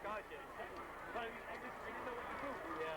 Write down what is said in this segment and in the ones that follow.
Gotcha. But I just know what you do. Yeah.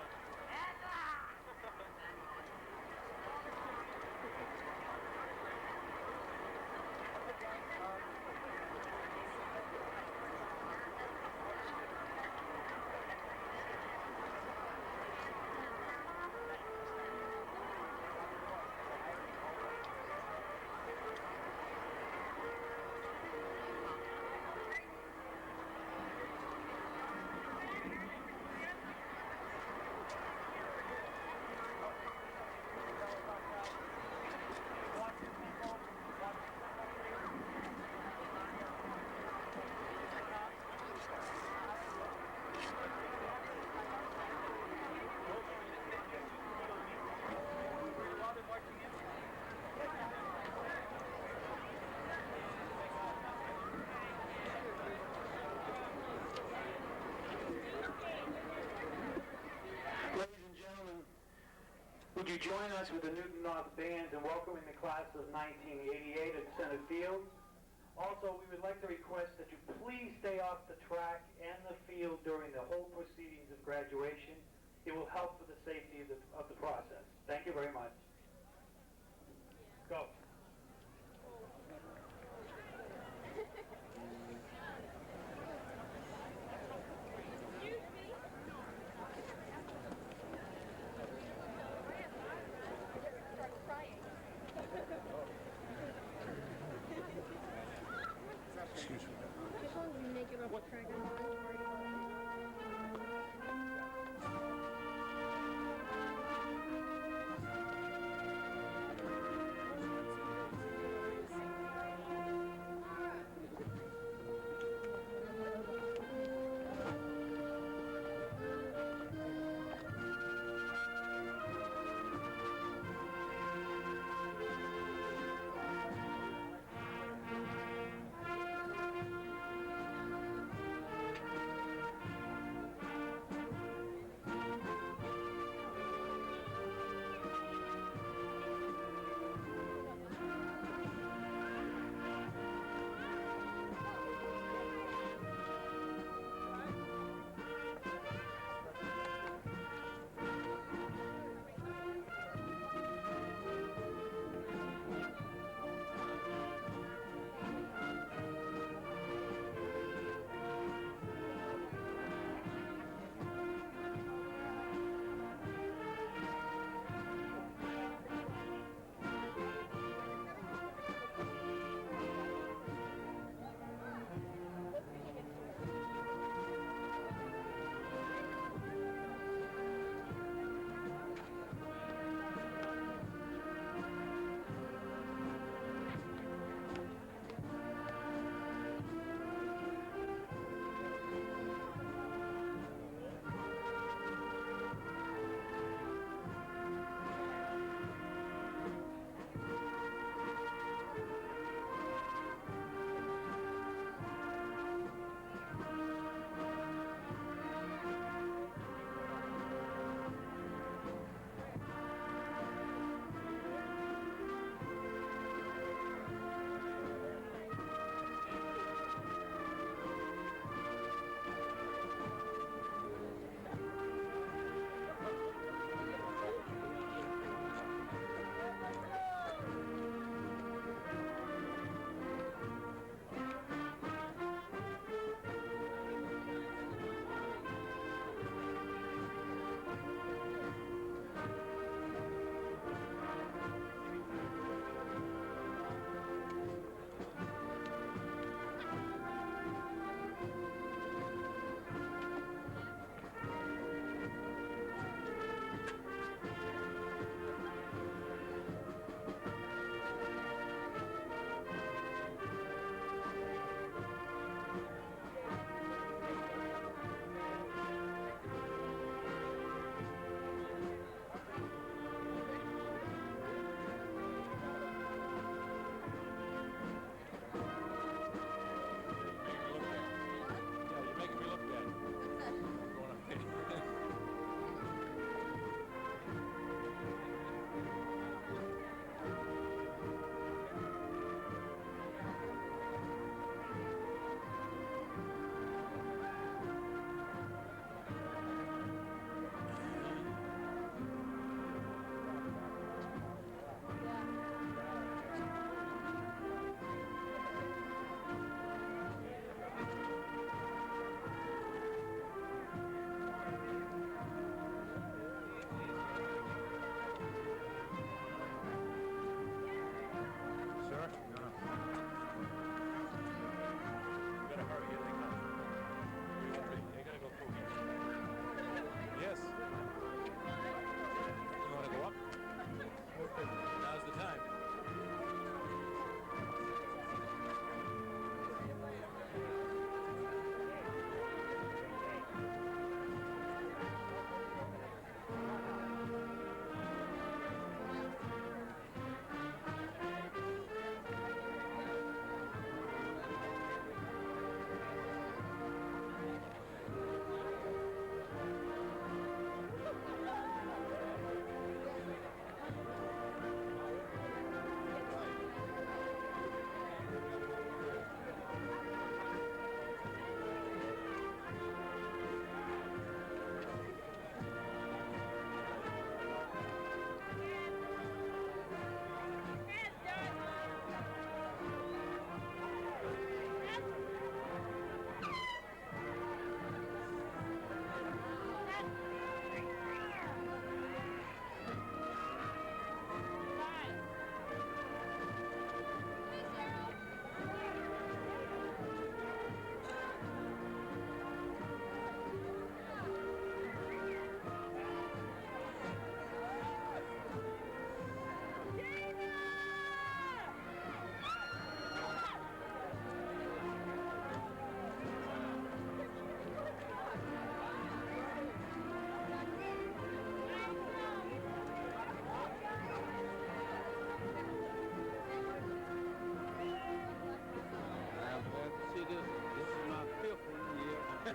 Ladies and gentlemen, would you join us with the Newton North Band in welcoming the class of 1988 at Center Field? Also, we would like to request that you please stay off the track and the field during the whole proceedings of graduation. It will help for the safety of the process. Thank you very much. Go. Excuse me. As long as we make it off the track, I'm not worried about it.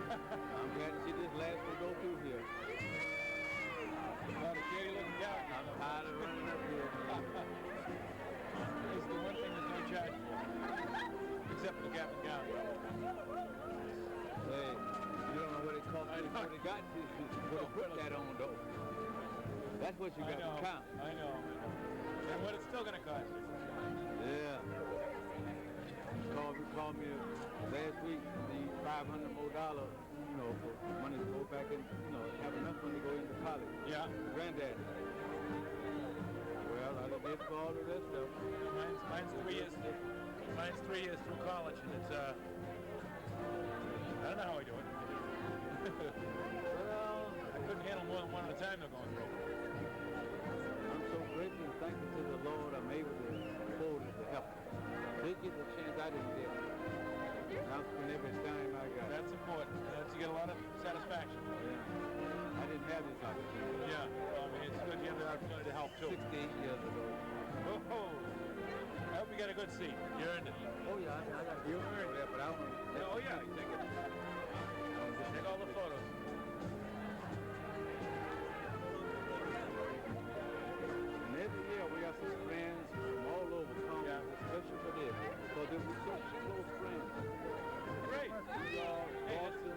I'm glad to see this last one go through here. Not a shady looking guy. I'm tired of running up here. It's the one thing there's no charge for. Except for the cap and gown. Hey, you don't know what it cost me before they got to put that on, though. That's what you got to count. I know. And what it's still going to cost you. Yeah. Called me last week, need $500 more, for money to go back and, have enough money to go into college. Yeah. Granddaddy. Well, I did for all of that stuff. Mine's 3 years. Mine's 3 years through college, and it's I don't know how I do it. Well, I couldn't handle more than one at a time they're going through. I'm so grateful and thankful to the Lord I'm able to afford it to help. They get the chance I didn't get. And I'll spend every dime I got. That's important. That's you get a lot of satisfaction. Yeah. I didn't have this opportunity. Yeah. Well, I mean, it's good you have the opportunity to help too. 68 years ago. Oh. I hope you got a good seat. You earned it. Oh yeah, I got you over there, but I don't. Oh yeah, you take it. Take all the photos. And every year we got some friends from all over come, especially for this, because they were such close friends. Great. Boston.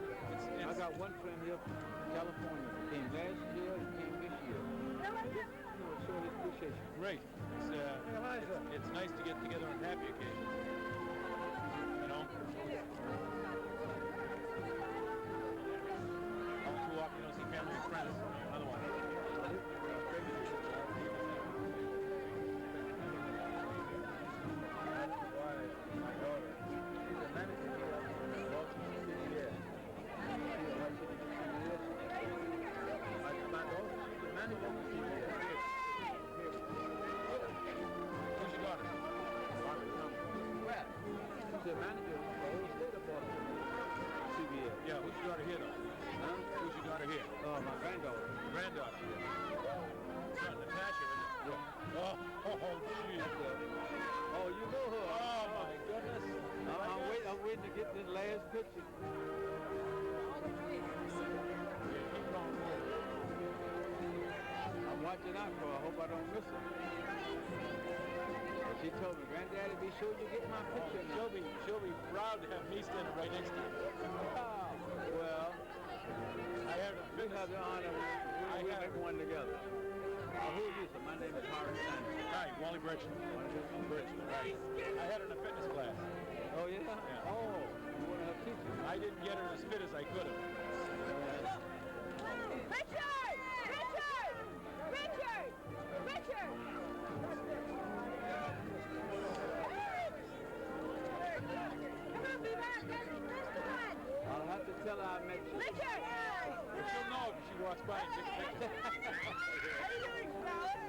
I got one friend here from California. He came last year, he came this year. Just, show his appreciation. Great. It's nice to get together on happy occasions. You know? Too often you don't see family and friends. Another one. My daughter, she's a manager here in Washington City here. My daughter, she's a manager here. Who's your daughter? Well, she's a manager for the whole state of Boston. CBS. Yeah, who's your daughter here though? Huh? Who's your daughter here? Oh, my granddaughter. Granddaughter. It's not Natasha, is it? Yeah. Oh, gee. Oh, you know her. Oh, my goodness. I'm waiting to get this last picture. I'm watching out for her. I hope I don't miss her. But she told me, Granddaddy, be sure you get my picture now. She'll be proud to have me standing right next to you. Well, I have we have the honor. We'll make one together. Who are you, sir? My name is Harry Sanders. Hi, Wally Bridgman. Right. I had her in a fitness class. Oh, yeah? Oh, you want to have teachers? I didn't get her as fit as I could have. Richard! Richard! Richard! Richard! Come on, be back. I'll have to tell her I met you. Richard! But she'll know if she walks by and takes pictures. How you doing, fellas?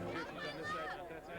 She's on this side, that's it.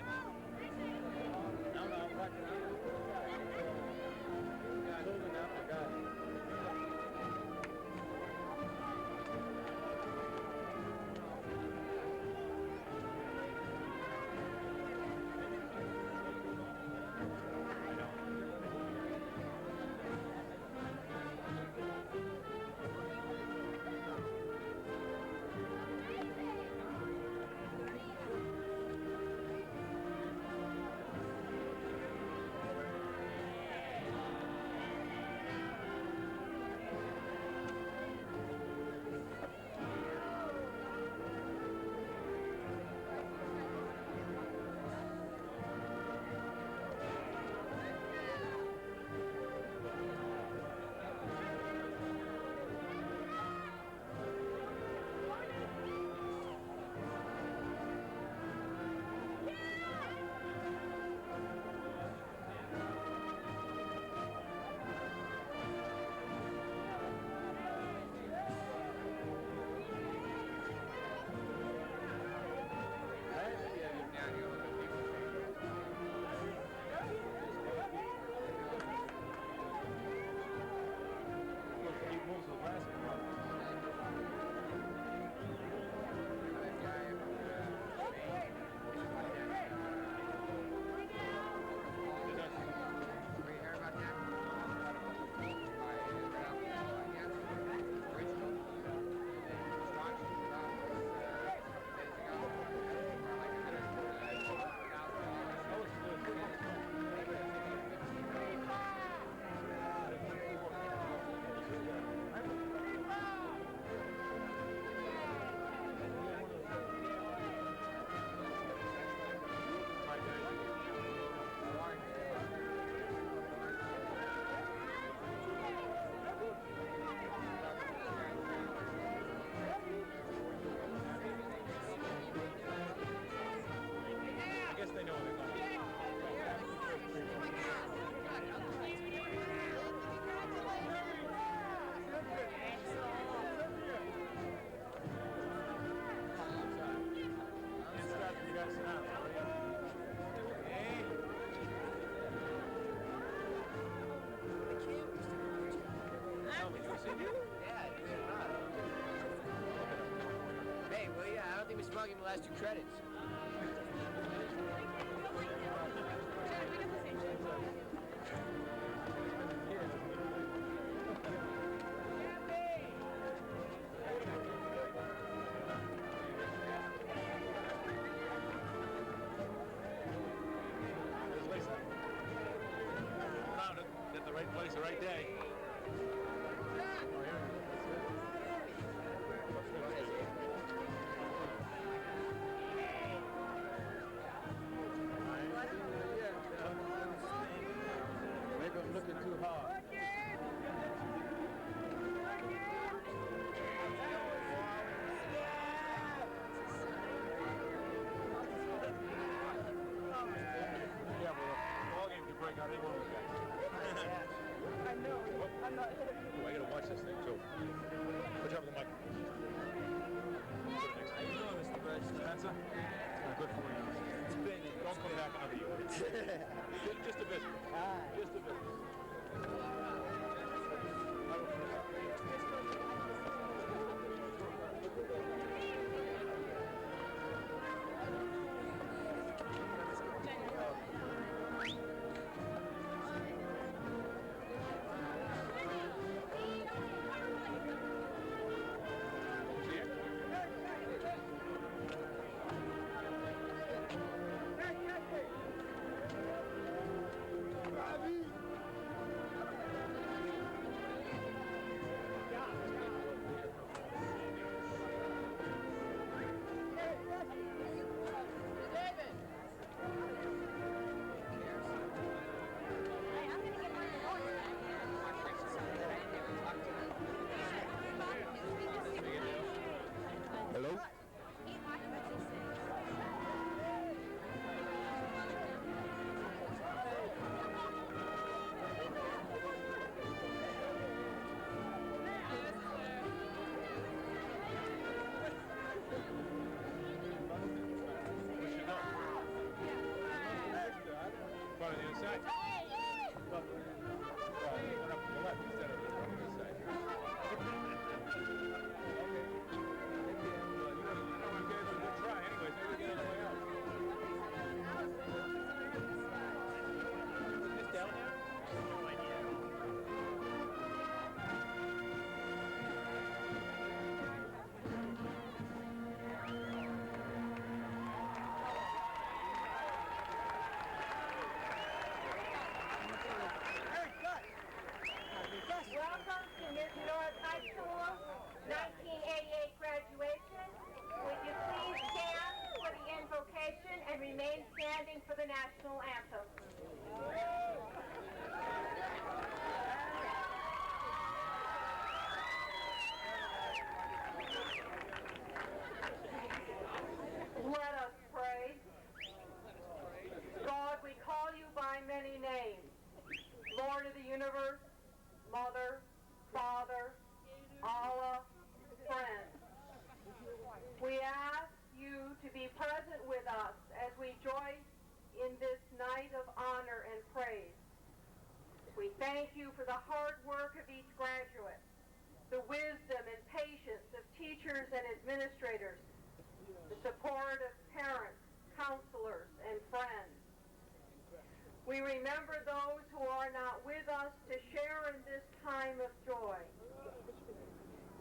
seen you? Yeah, believe it or not. Hey, well, yeah, I don't think we sprung him the last 2 credits. There's Lisa. Found it. At the right place, the right day. Oh, here. Maybe I'm looking too hard. Yeah, well, the ball game can break out any one of guys. I know. I'm not. Ooh, I gotta watch this thing too. Put you up the mic. How you doing, Mr. Bryce? Spencer? Good for you. It's been. Don't come back another year. Just a visit. Just a visit. Hello? Part of the inside. Well, went up to the left instead of the side. Okay. Well, you know, I'm getting a good try anyways. Maybe we get on the way out. Is this down here? No idea. Welcome to Miss North High School 1988 graduation. Would you please stand for the invocation and remain standing for the national anthem? Let us pray. God, we call you by many names. Lord of the universe, Mother, Father, Allah, friend. We ask you to be present with us as we join in this night of honor and praise. We thank you for the hard work of each graduate, the wisdom and patience of teachers and administrators, the support of parents, counselors, and friends. We remember those who are not with us to share in this time of joy.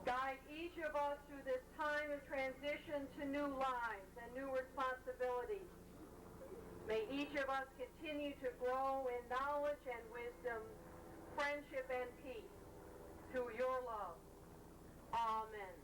Guide each of us through this time of transition to new lives and new responsibilities. May each of us continue to grow in knowledge and wisdom, friendship and peace through your love. Amen.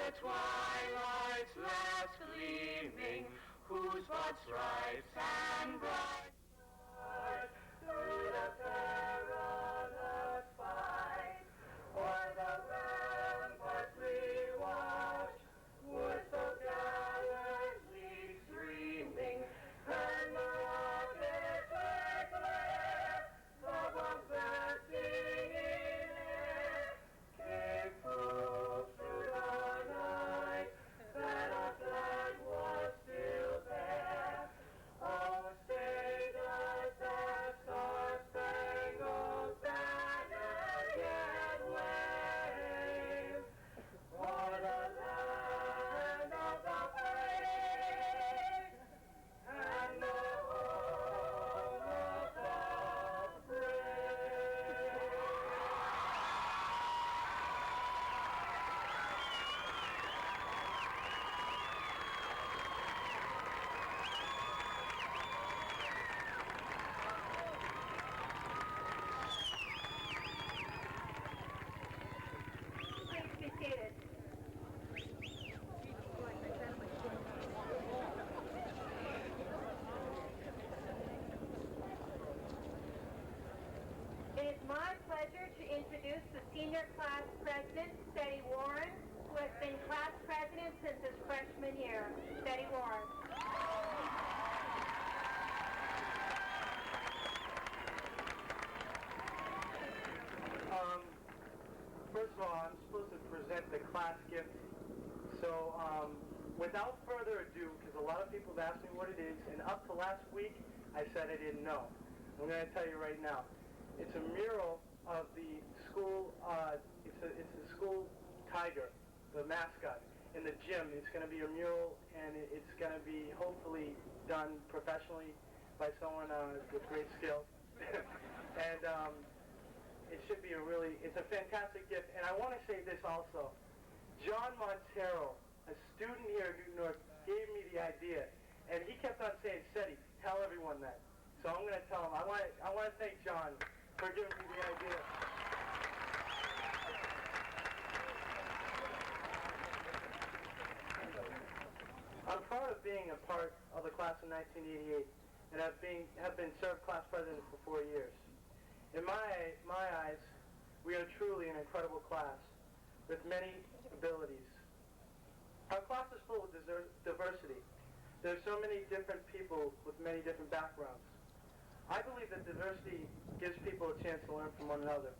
the twilight's last gleaming, whose broad stripes and bright stars through the perilous fight, o'er the ramparts we watched, would so gallantly streaming, and the rockets were glare, the bombs bursting in air, came proof through the night that our flag was still there. Oh, say does that star-spangled banner yet wave o'er the land of the brave and the home of the brave. Please be seated. It is my pleasure to introduce the senior class president, Setti Warren, who has been class president since his freshman year. Setti Warren. First of all, I'm supposed to present the class gift. So, without further ado, because a lot of people have asked me what it is, and up to last week, I said I didn't know. I'm going to tell you right now. It's a mural of the school, it's the school tiger, the mascot, in the gym. It's going to be a mural, and it's going to be hopefully done professionally by someone with great skill. And it should be it's a fantastic gift. And I want to say this also. John Montero, a student here at Newton North, gave me the idea. And he kept on saying, Setti, tell everyone that. So I'm going to tell him. I want to thank John for giving me the idea. I'm proud of being a part of the class of 1988 and have been served class president for 4 years. In my eyes, we are truly an incredible class with many abilities. Our class is full of diversity. There are so many different people with many different backgrounds. I believe that diversity gives people a chance to learn from one another.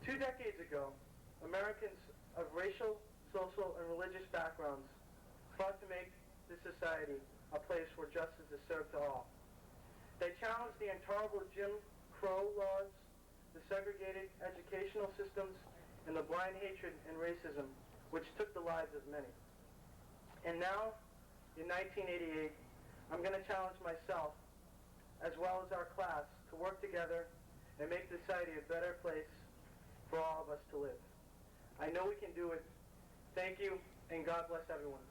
2 decades ago, Americans of racial, social, and religious backgrounds fought to make this society a place where justice is served to all. They challenged the intolerable Jim Crow laws, the segregated educational systems, and the blind hatred and racism which took the lives of many. And now, in 1988, I'm going to challenge myself, as well as our class, to work together and make society a better place for all of us to live. I know we can do it. Thank you, and God bless everyone.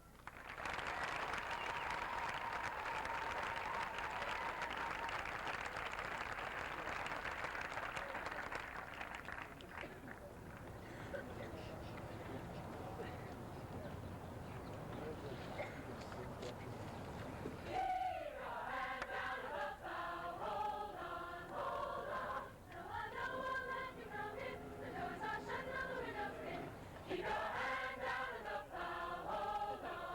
Keep your hand down in the plow, hold on.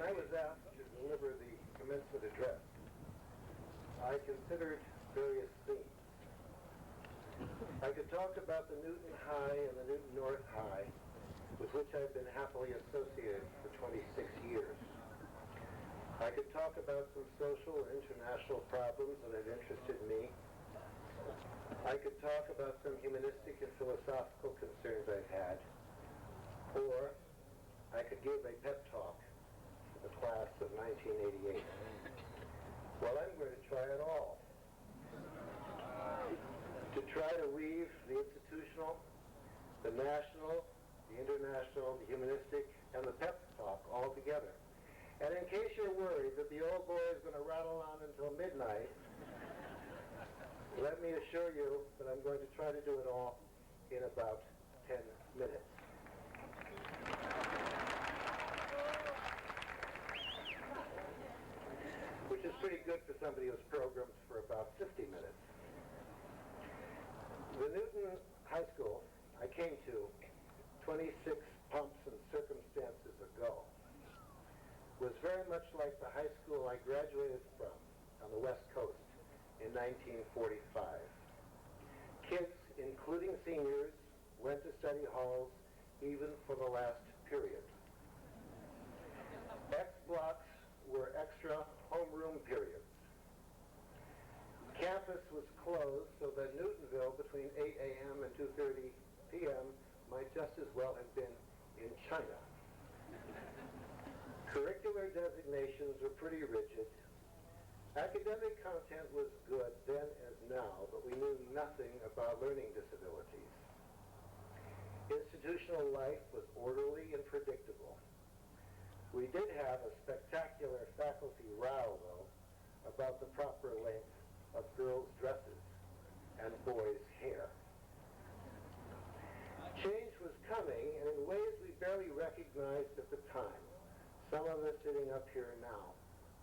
I was asked to deliver the commencement address, I considered various themes. I could talk about the Newton High and the Newton North High, with which I've been happily associated for 26 years. I could talk about some social and international problems that have interested me. I could talk about some humanistic and philosophical concerns I've had. Or I could give a pep talk to the class of 1988. Well, I'm going to try it all. To try to weave the institutional, the national, the international, the humanistic, and the pep talk all together. And in case you're worried that the old boy is going to rattle on until midnight, let me assure you that I'm going to try to do it all in about 10 minutes. Which is pretty good for somebody who's programmed for about 50 minutes. The Newton High School I came to 26 pomps and circumstances ago was very much like the high school I graduated from on the West Coast in 1945. Kids, including seniors, went to study halls even for the last period. X blocks were extra homeroom periods. Campus was closed so that Newtonville between 8 a.m. and 2:30 p.m. might just as well have been in China. Curricular designations were pretty rigid. Academic content was good then as now, but we knew nothing about learning disabilities. Institutional life was orderly and predictable. We did have a spectacular faculty row, though, about the proper length of girls' dresses and boys' hair. Change was coming, and in ways we barely recognized at the time. Some of us sitting up here now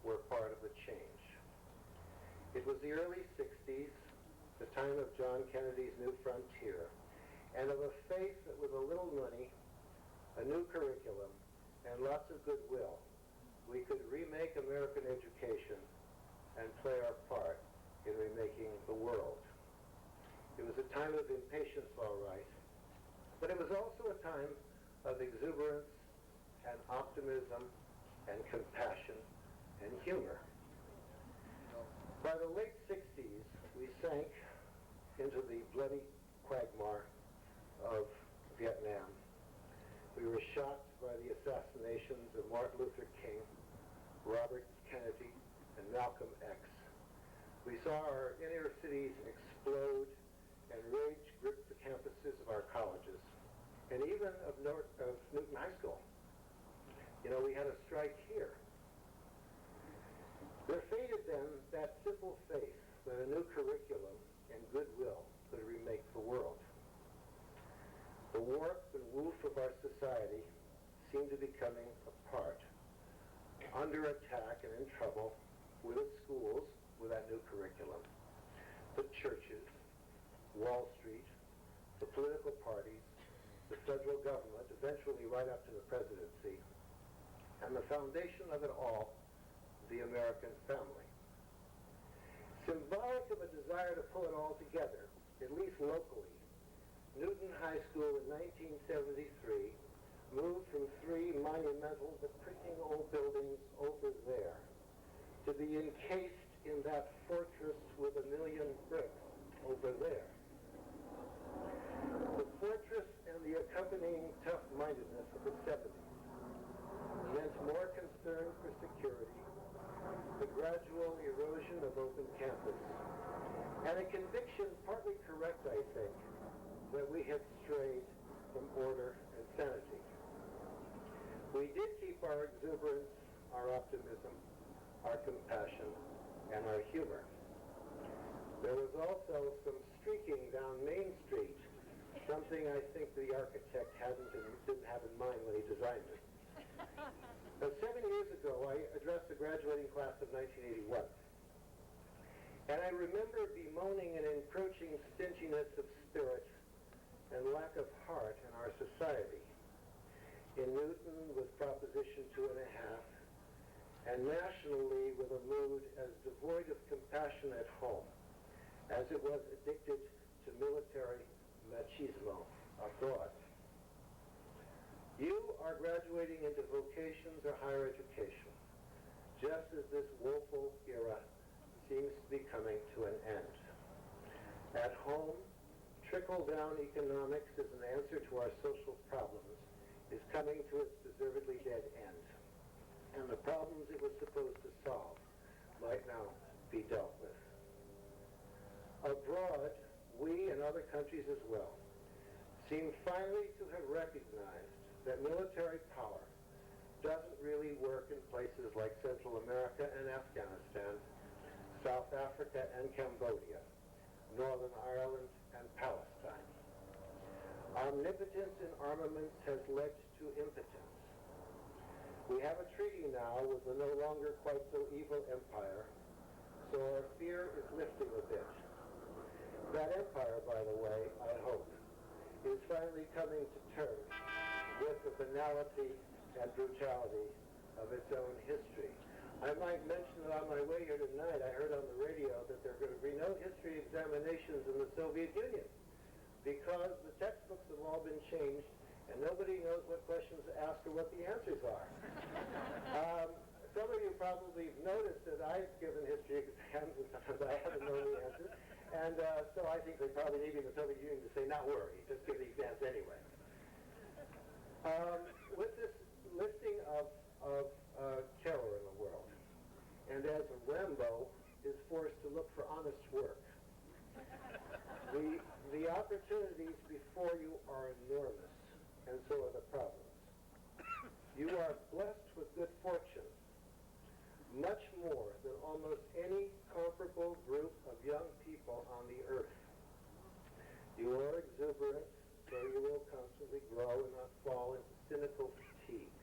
were part of the change. It was the early 60s, the time of John Kennedy's New Frontier, and of a faith that with a little money, a new curriculum, and lots of goodwill, we could remake American education and play our part in remaking the world. It was a time of impatience, all right, but it was also a time of exuberance and optimism and compassion and humor. By the late 60s, we sank into the bloody quagmire of Vietnam. We were shocked by the assassinations of Martin Luther King, Robert Kennedy, and Malcolm X. We saw our inner cities explode, and rage gripped the campuses of our colleges, and even of Newton High School. You know, we had a strike here. There faded then that simple faith that a new curriculum and goodwill could remake the world. The warmth and woof of our society seemed to be coming apart, under attack and in trouble with the schools, with that new curriculum, the churches, Wall Street, the political parties, the federal government, eventually right up to the presidency, and the foundation of it all, the American family. Symbolic of a desire to pull it all together, at least locally, Newton High School in 1973 moved from 3 monumental but creaking old buildings over there to be encased in that fortress with 1,000,000 bricks over there. The fortress and the accompanying tough-mindedness of the 70s meant more concern for security, the gradual erosion of open campus, and a conviction, partly correct, I think, that we had strayed from order and sanity. We did keep our exuberance, our optimism, our compassion, and our humor. There was also some streaking down Main Street, something I think the architect didn't have in mind when he designed it. 7 years ago, I addressed the graduating class of 1981. And I remember bemoaning an encroaching stinginess of spirit and lack of heart in our society. In Newton, with Proposition 2.5, and nationally with a mood as devoid of compassion at home as it was addicted to military machismo abroad. You are graduating into vocations or higher education, just as this woeful era seems to be coming to an end. At home, trickle-down economics as an answer to our social problems is coming to its deservedly dead end, and the problems it was supposed to solve might now be dealt with. Abroad, we and other countries as well seem finally to have recognized that military power doesn't really work in places like Central America and Afghanistan, South Africa and Cambodia, Northern Ireland and Palestine. Omnipotence in armaments has led to impotence. We have a treaty now with a no longer quite so evil empire, so our fear is lifting a bit. That empire, by the way, I hope, is finally coming to terms with the banality and brutality of its own history. I might mention that on my way here tonight, I heard on the radio that there are going to be no history examinations in the Soviet Union because the textbooks have all been changed and nobody knows what questions to ask or what the answers are. Some of you probably noticed that I've given history exams and sometimes I haven't known the answers. And so I think they probably need in the Soviet Union to say, not worry, just give the exams anyway. With this listing of terror in the world, and as Rambo is forced to look for honest work, the opportunities before you are enormous, and so are the problems. You are blessed with good fortune, much more than almost any comparable group of young people on the earth. You are exuberant, so you will constantly grow and not fall into cynical fatigue.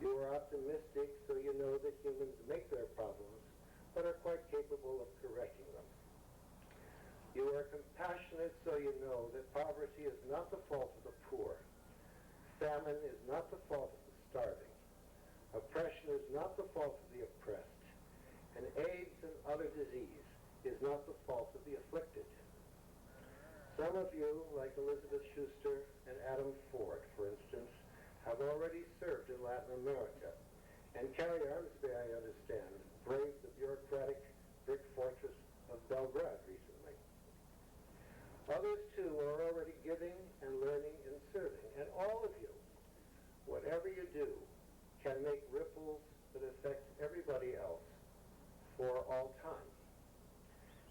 You are optimistic, so you know that humans make their problems, but are quite capable of correcting them. You are compassionate, so you know that poverty is not the fault of the poor. Famine is not the fault of the starving. Oppression is not the fault of the oppressed, and AIDS and other disease is not the fault of the afflicted. Some of you, like Elizabeth Schuster and Adam Ford, for instance, have already served in Latin America, and Carrie Armsby, I understand, braved the bureaucratic brick fortress of Belgrade recently. Others, too, are already giving and learning and serving, and all of you, whatever you do, can make ripples that affect everybody else for all time.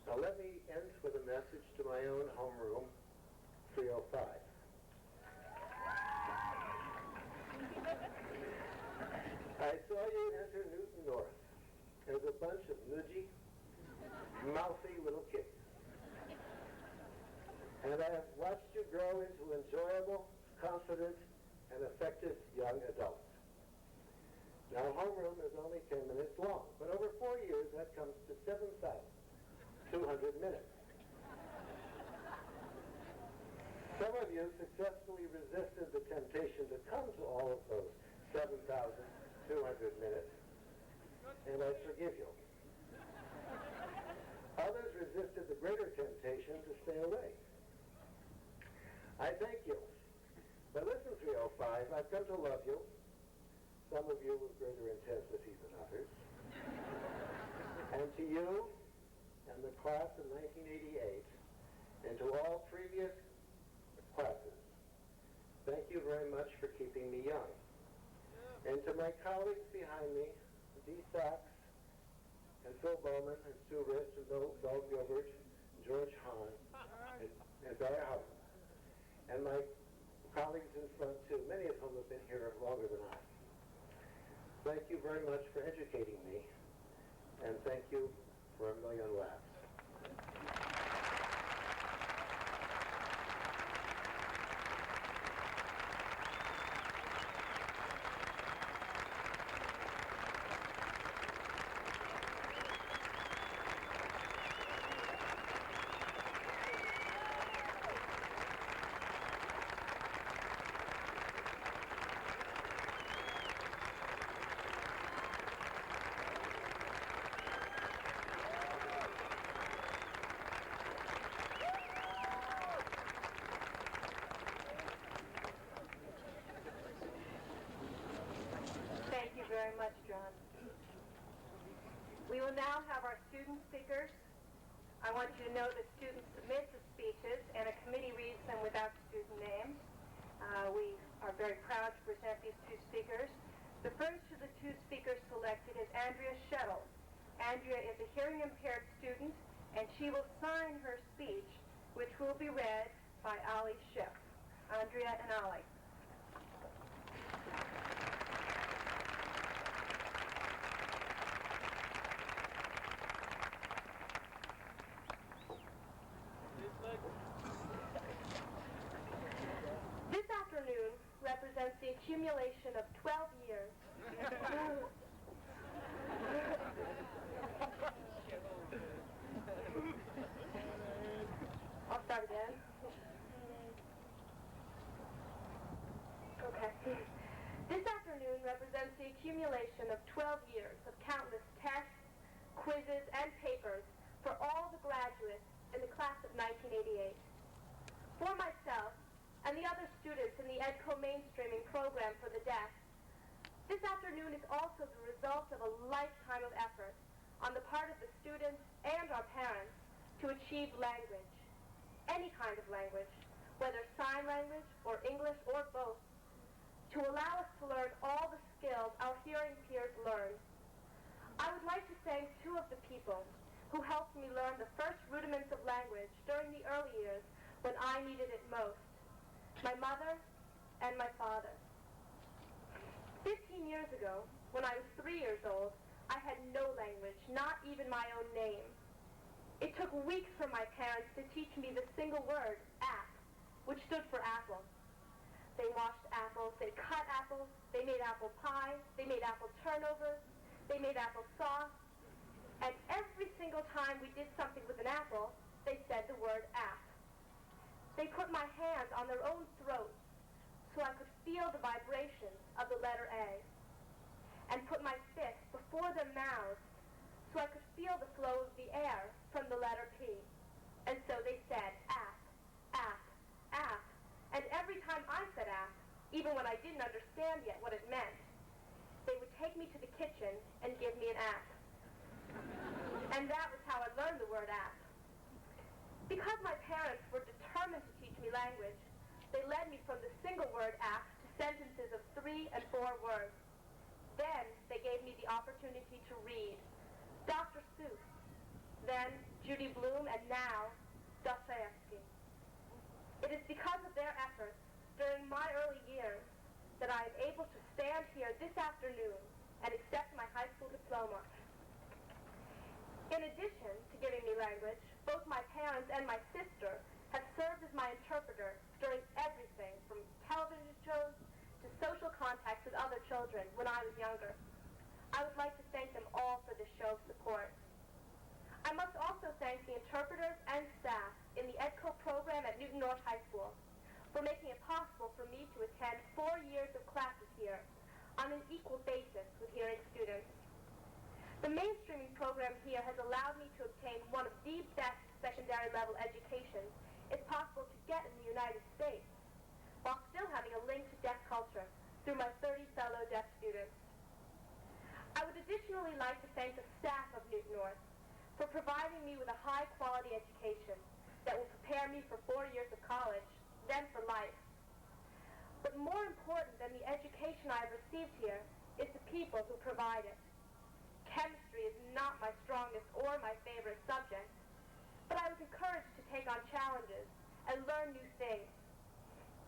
Now let me end with a message to my own homeroom, 305. I saw you enter Newton North as a bunch of nudgy, mouthy little kids. And I have watched you grow into enjoyable, confident, and effective young adults. Now, homeroom is only 10 minutes long, but over 4 years, that comes to 7,200 minutes. Some of you successfully resisted the temptation to come to all of those 7,200 minutes, and I forgive you. Others resisted the greater temptation to stay away. I thank you. But listen, 305, I've come to love you. Some of you with greater intensity than others. And to you and the class of 1988, and to all previous classes, thank you very much for keeping me young. And to my colleagues behind me, Dee Sachs, and Phil Bowman, and Sue Rich, and Bill Gilbert, George Hahn, and Barry Howard, and my colleagues in front too, many of whom have been here longer than I. Thank you very much for educating me, and thank you for a million laughs. John. We will now have our student speakers. I want you to know that students submit the speeches and a committee reads them without student names. We are very proud to present these two speakers. The first of the two speakers selected is Andrea Shettle. Andrea is a hearing impaired student, and she will sign her speech, which will be read by Ali Schiff. Andrea and Ali. This afternoon represents the accumulation of 12 years. I'll start again. Okay. This afternoon represents the accumulation of 12 years of countless tests, quizzes, and papers for all the graduates in the class of 1988. For myself and the other students in the EDCO mainstreaming program for the deaf, this afternoon is also the result of a lifetime of effort on the part of the students and our parents to achieve language, any kind of language, whether sign language or English or both, to allow us to learn all the skills our hearing peers learned. I would like to thank two of the people who helped me learn the first rudiments of language during the early years when I needed it most, my mother and my father. 15 years ago, when I was 3 years old, I had no language, not even my own name. It took weeks for my parents to teach me the single word, app, which stood for apple. They washed apples, they cut apples, they made apple pie, they made apple turnovers, they made apple sauce, and every single time we did something with an apple, they said the word app. They put my hands on their own throats so I could feel the vibrations of the letter A, and put my fists before their mouths so I could feel the flow of the air from the letter P. And so they said app, app, app. And every time I said app, even when I didn't understand yet what it meant, they would take me to the kitchen and give me an app. And that was how I learned the word app. Because my parents were determined to teach me language, they led me from the single word app to sentences of 3 and 4 words. Then they gave me the opportunity to read Dr. Seuss, then Judy Blume, and now Dostoevsky. It is because of their efforts during my early years that I am able to stand here this afternoon and accept my high school diploma. In addition to giving me language, both my parents and my sister have served as my interpreter during everything from television shows to social contacts with other children when I was younger. I would like to thank them all for this show of support. I must also thank the interpreters and staff in the EDCO program at Newton North High School for making it possible for me to attend 4 years of classes here on an equal basis with hearing students. The mainstreaming program here has allowed me to obtain one of the best secondary level educations it's possible to get in the United States, while still having a link to deaf culture through my 30 fellow deaf students. I would additionally like to thank the staff of Newton North for providing me with a high-quality education that will prepare me for 4 years of college, then for life. But more important than the education I have received here is the people who provide it. Chemistry is not my strongest or my favorite subject, but I was encouraged to take on challenges and learn new things.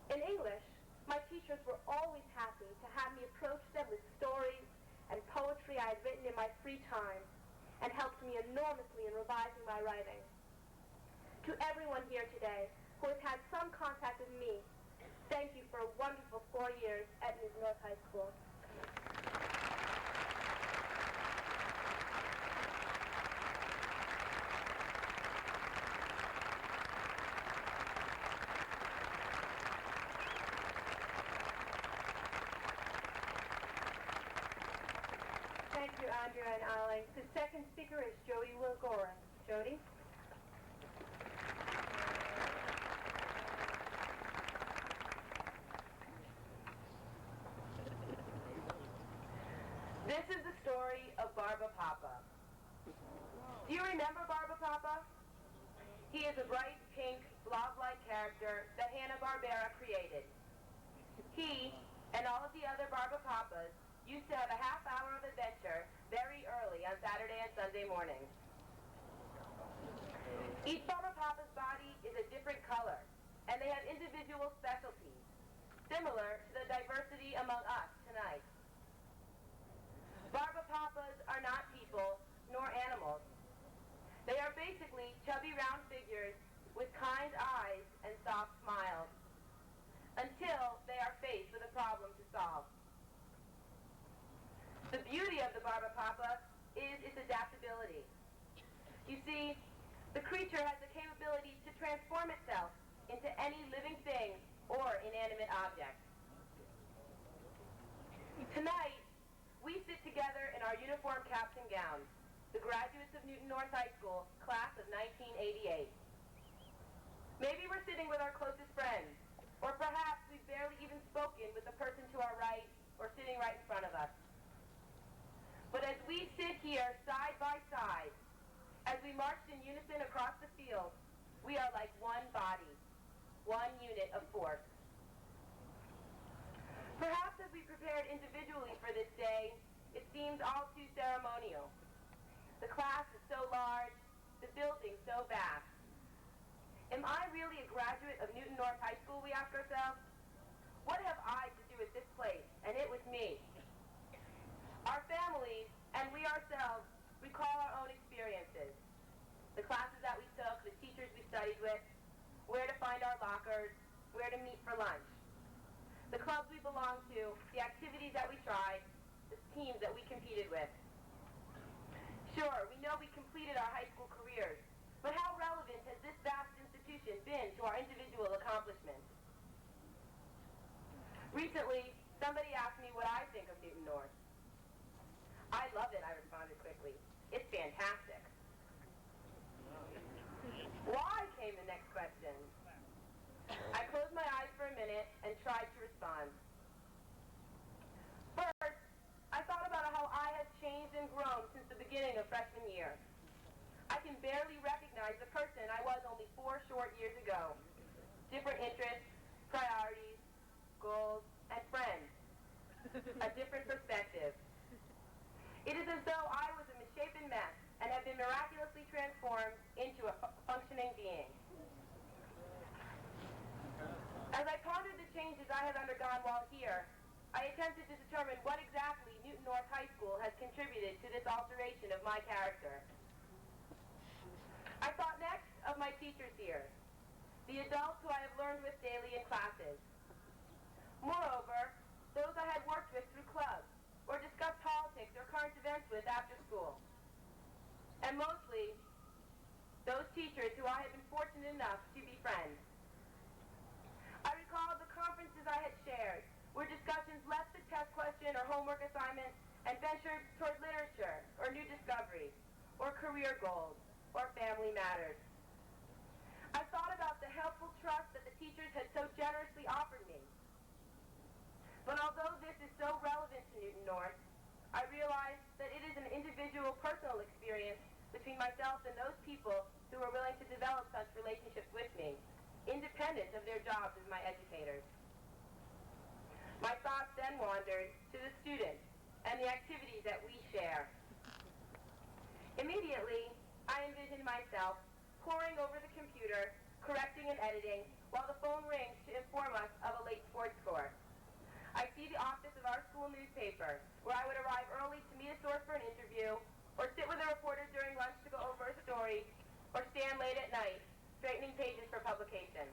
In English, my teachers were always happy to have me approach them with stories and poetry I had written in my free time, and helped me enormously in revising my writing. To everyone here today who has had some contact with me, thank you for a wonderful 4 years at Newton North High School. Thank you, Andrea and Ali. The second speaker is Jody Wilgoran. Jody? This is the Barba Papa. Do you remember Barba Papa? He is a bright pink, blob-like character that Hanna-Barbera created. He and all of the other Barba Papas used to have a half hour of adventure very early on Saturday and Sunday mornings. Each Barba Papa's body is a different color, and they have individual specialties, similar to the diversity among us tonight. Barba Papas are not people nor animals. They are basically chubby round figures with kind eyes and soft smiles, until they are faced with a problem to solve. The beauty of the Barba Papa is its adaptability. You see, the creature has the capability to transform itself into any living thing or inanimate object. Tonight, we sit together in our uniform caps and gowns, the graduates of Newton North High School, class of 1988. Maybe we're sitting with our closest friends, or perhaps we've barely even spoken with the person to our right or sitting right in front of us. But as we sit here side by side, as we march in unison across the field, we are like one body, one unit of force. Perhaps as we prepared individually for this day, it seemed all too ceremonial. The class is so large, the building so vast. Am I really a graduate of Newton North High School, we ask ourselves? What have I to do with this place, and it with me? Our families, and we ourselves, recall our own experiences. The classes that we took, the teachers we studied with, where to find our lockers, where to meet for lunch. The clubs we belonged to, the activities that we tried, the teams that we competed with. Sure, we know we completed our high school careers, but how relevant has this vast institution been to our individual accomplishments? Recently, somebody asked me what I think of Newton North. I love it, I responded quickly. It's fantastic. Why, came the next question. I closed my eyes for a minute and tried to respond. First, I thought about how I have changed and grown since the beginning of freshman year. I can barely recognize the person I was only 4 short years ago. Different interests, priorities, goals, and friends. A different perspective. It is as though I was a misshapen mess and have been miraculously transformed into a functioning being. As I pondered the changes I have undergone while here, I attempted to determine what exactly Newton North High School has contributed to this alteration of my character. I thought next of my teachers here, the adults who I have learned with daily in classes. Moreover, those I had worked with through clubs, or discussed politics or current events with after school. And mostly, those teachers who I have been fortunate enough to befriend. I recalled the conferences I had shared, where discussions left the test question or homework assignment and ventured toward literature or new discoveries, or career goals, or family matters. I thought about the helpful trust that the teachers had so generously offered me. But although this is so relevant to Newton North, I realized that it is an individual personal experience between myself and those people who are willing to develop such relationships with me, independent of their jobs as my educators. My thoughts then wandered to the students and the activities that we share. Immediately, I envisioned myself poring over the computer, correcting and editing, while the phone rings to inform us of a late sports score. I see the office of our school newspaper, where I would arrive early to meet a source for an interview, or sit with a reporter during lunch to go over a story, or stand late at night, straightening pages for publication.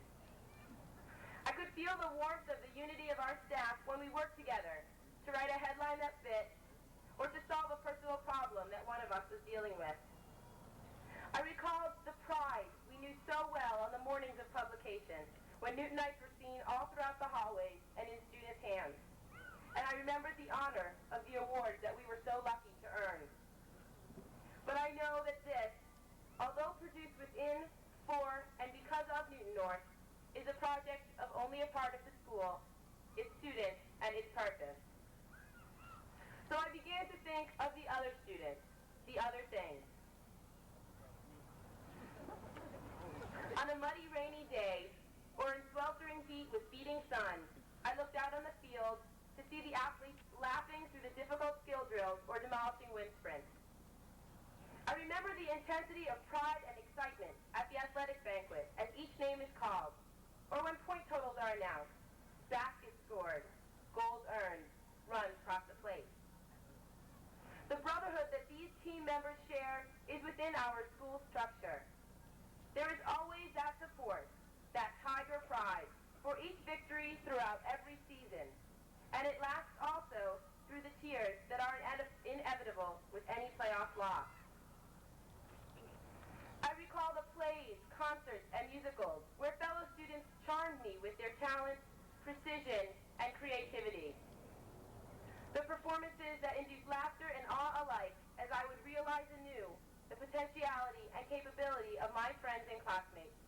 I could feel the warmth of the unity of our staff when we worked together to write a headline that fit, or to solve a personal problem that one of us was dealing with. I recalled the pride we knew so well on the mornings of publication, when Newtonites were seen all throughout the hallways and in students' hands. And I remembered the honor of the awards that we were so lucky to earn. But I know that this, although produced within, for, and because of Newton North, is a project of only a part of the school, its students, and its purpose. So I began began to think of the other students, the other things. On a muddy, rainy day, or in sweltering heat with beating sun, I looked out on the field to see the athletes laughing through the difficult skill drills or demolishing wind sprints. I remember the intensity of pride and excitement at the athletic banquet as each name is called, or when point totals are announced, baskets scored, goals earned, runs across the plate. The brotherhood that these team members share is within our school structure. There is always that support, that tiger pride, for each victory throughout every season, and it lasts also through the tears that are inevitable with any playoff loss. I recall the plays, concerts, and musicals where fellow students charmed me with their talent, precision, and creativity. The performances that induced laughter and awe alike as I would realize anew the potentiality and capability of my friends and classmates.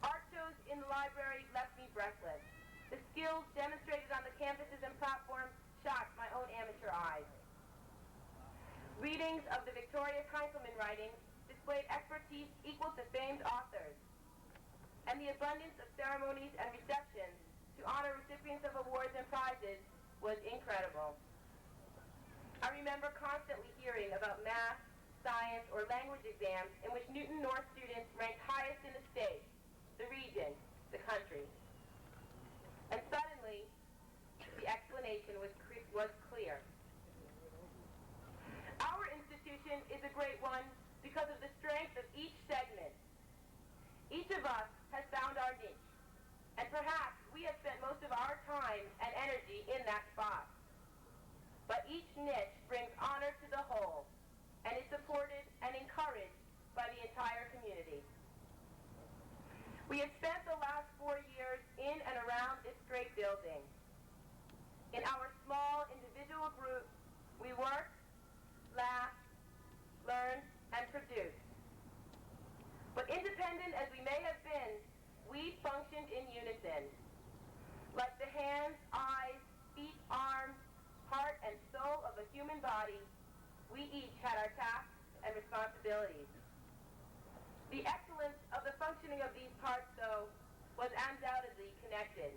Art shows in the library left me breathless. The skills demonstrated on the campuses and platforms shocked my own amateur eyes. Readings of the Victoria Kinselman writings displayed expertise equal to famed authors, and the abundance of ceremonies and receptions to honor recipients of awards and prizes was incredible. I remember constantly hearing about math, science, or language exams in which Newton North students ranked highest in the state, the region, the country. And suddenly, the explanation was clear. Our institution is a great one because of the strength of each segment. Each of us has found our niche, and perhaps we have spent most of our time and energy in that spot. But each niche brings honor to the whole, and is supported and encouraged by the entire community. We have spent the last 4 years in and around this great building. In our small individual groups, we worked, laughed, learned, and produced. But independent as we may have been, we functioned in unison. Like the hands, eyes, feet, arms, heart, and soul of a human body, we each had our tasks and responsibilities. The excellence of the functioning of these parts, though, was undoubtedly connected.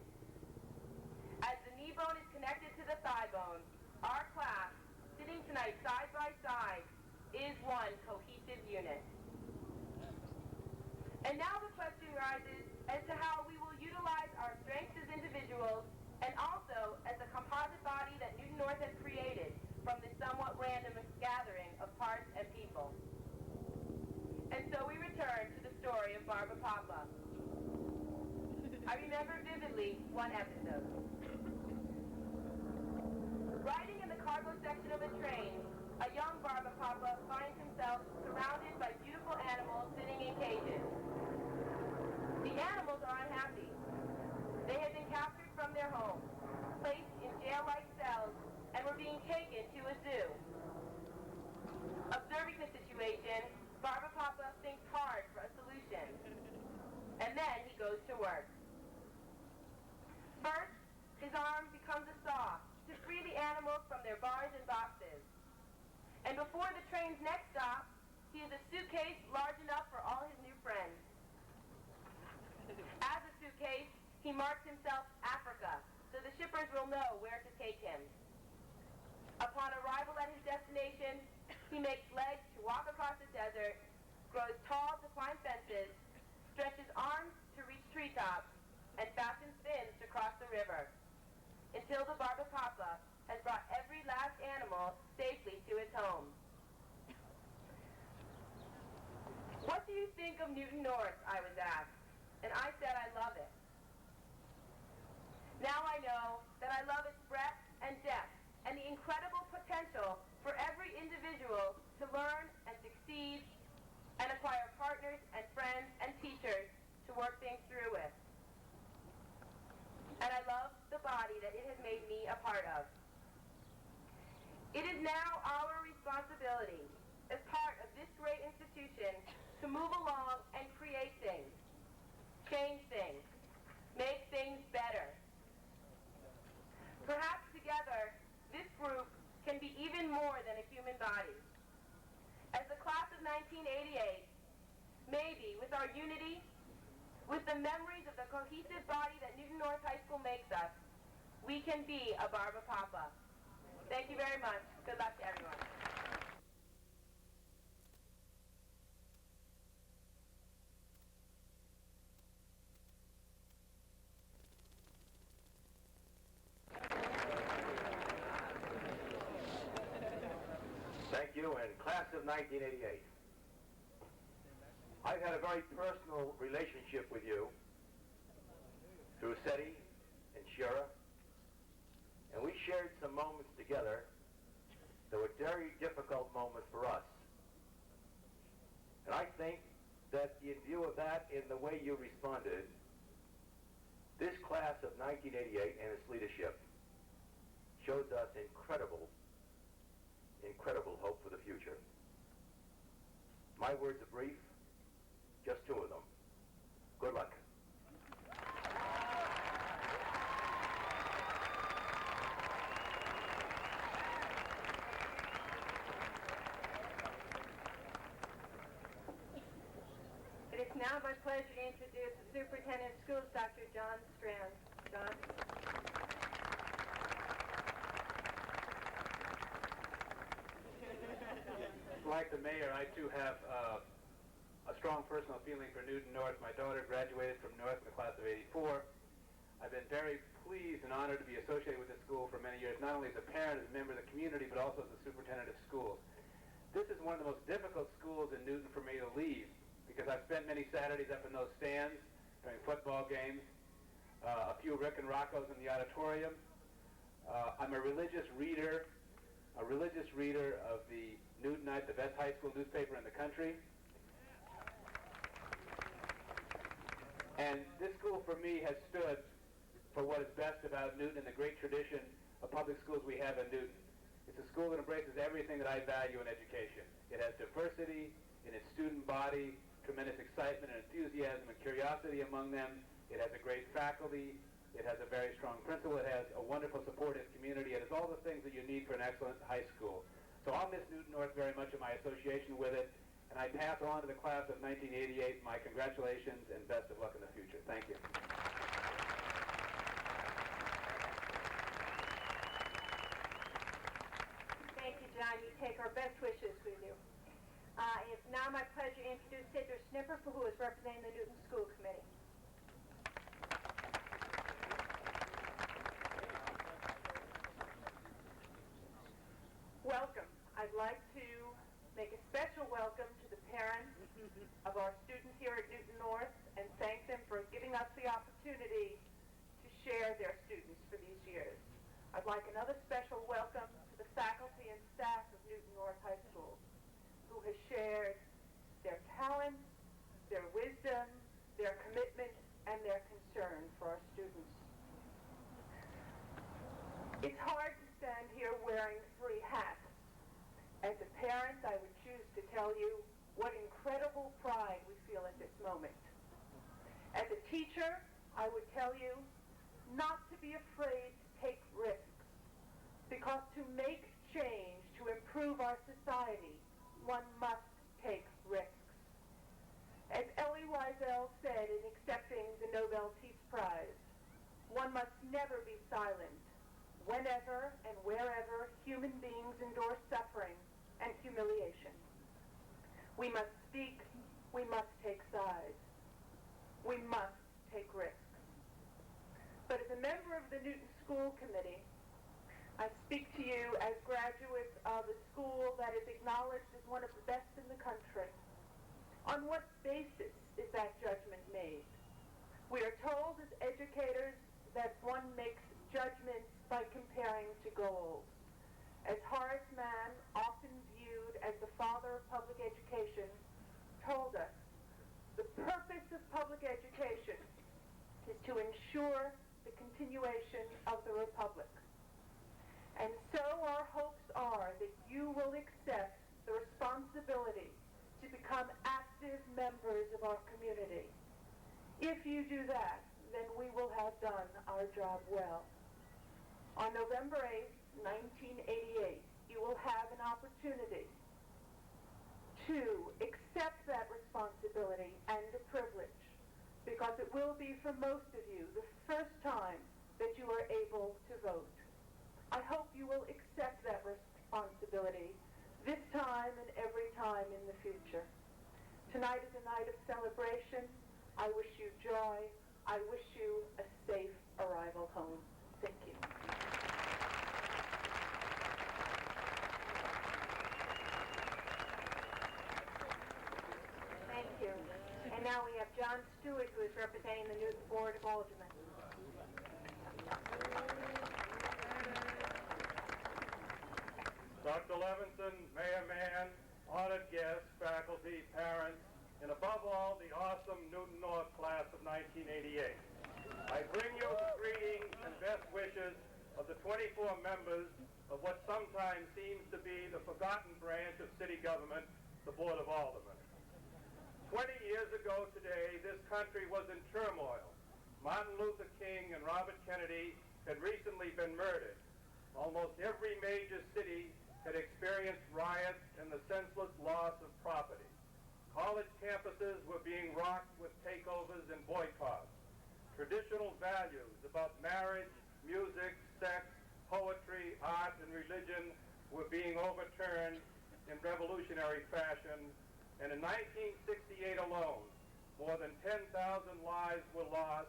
As the knee bone is connected to the thigh bone, our class, sitting tonight side by side, is one cohesive unit. And now the question rises as to how we will utilize our strengths as individuals and also as a composite body that Newton North has created from this somewhat random gathering of parts and people. And so we return to the story of Barbara Papa. I remember vividly one episode. Riding in the cargo section of a train, a young Barbara Papa finds himself surrounded by beautiful animals sitting in cages. The animals are unhappy. They had been captured from their homes, placed in jail-like cells, and were being taken to a zoo. Observing the situation, Barbara Papa thinks hard for a solution. And then he goes to work. First, his arm becomes a saw to free the animals from their bars and boxes. And before the train's next stop, he has a suitcase large enough for all his new friends. As a suitcase, he marks himself Africa, so the shippers will know where to take him. Upon arrival at his destination, he makes legs to walk across the desert, grows tall to climb fences, stretches arms to reach treetops, and fastens fins to cross the river, until the Barbara Papa has brought every last animal safely to its home. What do you think of Newton North, I was asked, and I said I love it. Now I know that I love its breadth and depth and the incredible potential for every individual to learn and succeed and acquire partners and friends and teachers to work things through with. And I love the body that it has made me a part of. It is now our responsibility as part of this great institution to move along and create things, change things, make things better. Perhaps together, this group can be even more than a human body. As the class of 1988, maybe with our unity, with the memories of the cohesive body that Newton North High School makes us, we can be a Barba Papa. Thank you very much. Good luck to everyone. Thank you, and class of 1988. I've had a very personal relationship with you through Setti and Shira, and we shared some moments together that were very difficult moments for us. And I think that in view of that, in the way you responded, this class of 1988 and its leadership shows us incredible hope for the future. My words are brief, just two of them. Good luck. It is now my pleasure to introduce the Superintendent of Schools, Dr. John Strand. John? Like the mayor, I too have a strong personal feeling for Newton North. My daughter graduated from North in the class of '84. I've been very pleased and honored to be associated with this school for many years, not only as a parent, as a member of the community, but also as the superintendent of schools. This is one of the most difficult schools in Newton for me to leave, because I've spent many Saturdays up in those stands during football games, a few Rick and Roccos in the auditorium. I'm a religious reader of the Newtonite, the best high school newspaper in the country. And this school for me has stood for what is best about Newton and the great tradition of public schools we have in Newton. It's a school that embraces everything that I value in education. It has diversity in its student body, tremendous excitement and enthusiasm and curiosity among them. It has a great faculty. It has a very strong principal. It has a wonderful supportive community. It has all the things that you need for an excellent high school. So I'll miss Newton North very much in my association with it, and I pass on to the class of 1988 my congratulations and best of luck in the future. Thank you. Thank you, John. You take our best wishes with you. It's now my pleasure to introduce Sidra Snipper, who is representing the Newton School Committee. Welcome. I'd like to make a special welcome to the parents of our students here at Newton North and thank them for giving us the opportunity to share their students for these years. I'd like another special welcome to the faculty and staff of Newton North High School, who has shared their talents, their wisdom, their commitment, and their concern for our students. It's hard to stand here wearing three hats. As a parent, I would choose to tell you what incredible pride we feel at this moment. As a teacher, I would tell you not to be afraid to take risks, because to make change, to improve our society, one must take risks. As Elie Wiesel said in accepting the Nobel Peace Prize, one must never be silent whenever and wherever human beings endure suffering and humiliation. We must speak, we must take sides, we must take risks. But as a member of the Newton School Committee, I speak to you as graduates of a school that is acknowledged as one of the best in the country. On what basis is that judgment made? We are told as educators that one makes judgments by comparing to goals. As Horace Mann, often viewed as the father of public education, told us, the purpose of public education is to ensure the continuation of the Republic. And so our hopes are that you will accept the responsibility to become active members of our community. If you do that, then we will have done our job well. On November 8, 1988, you will have an opportunity to accept that responsibility and the privilege, because it will be for most of you the first time that you are able to vote. I hope you will accept that responsibility this time and every time in the future. Tonight is a night of celebration. I wish you joy. I wish you a safe arrival home. Thank you. Thank you. And now we have John Stewart, who is representing the Newton Board of Aldermen. Dr. Levinson, Mayor Mann, honored guests, faculty, parents, and above all, the awesome Newton North class of 1988. I bring you the greetings and best wishes of the 24 members of what sometimes seems to be the forgotten branch of city government, the Board of Aldermen. 20 years ago today, this country was in turmoil. Martin Luther King and Robert Kennedy had recently been murdered. Almost every major city had experienced riots and the senseless loss of property. College campuses were being rocked with takeovers and boycotts. Traditional values about marriage, music, sex, poetry, art, and religion were being overturned in revolutionary fashion, and in 1968 alone, more than 10,000 lives were lost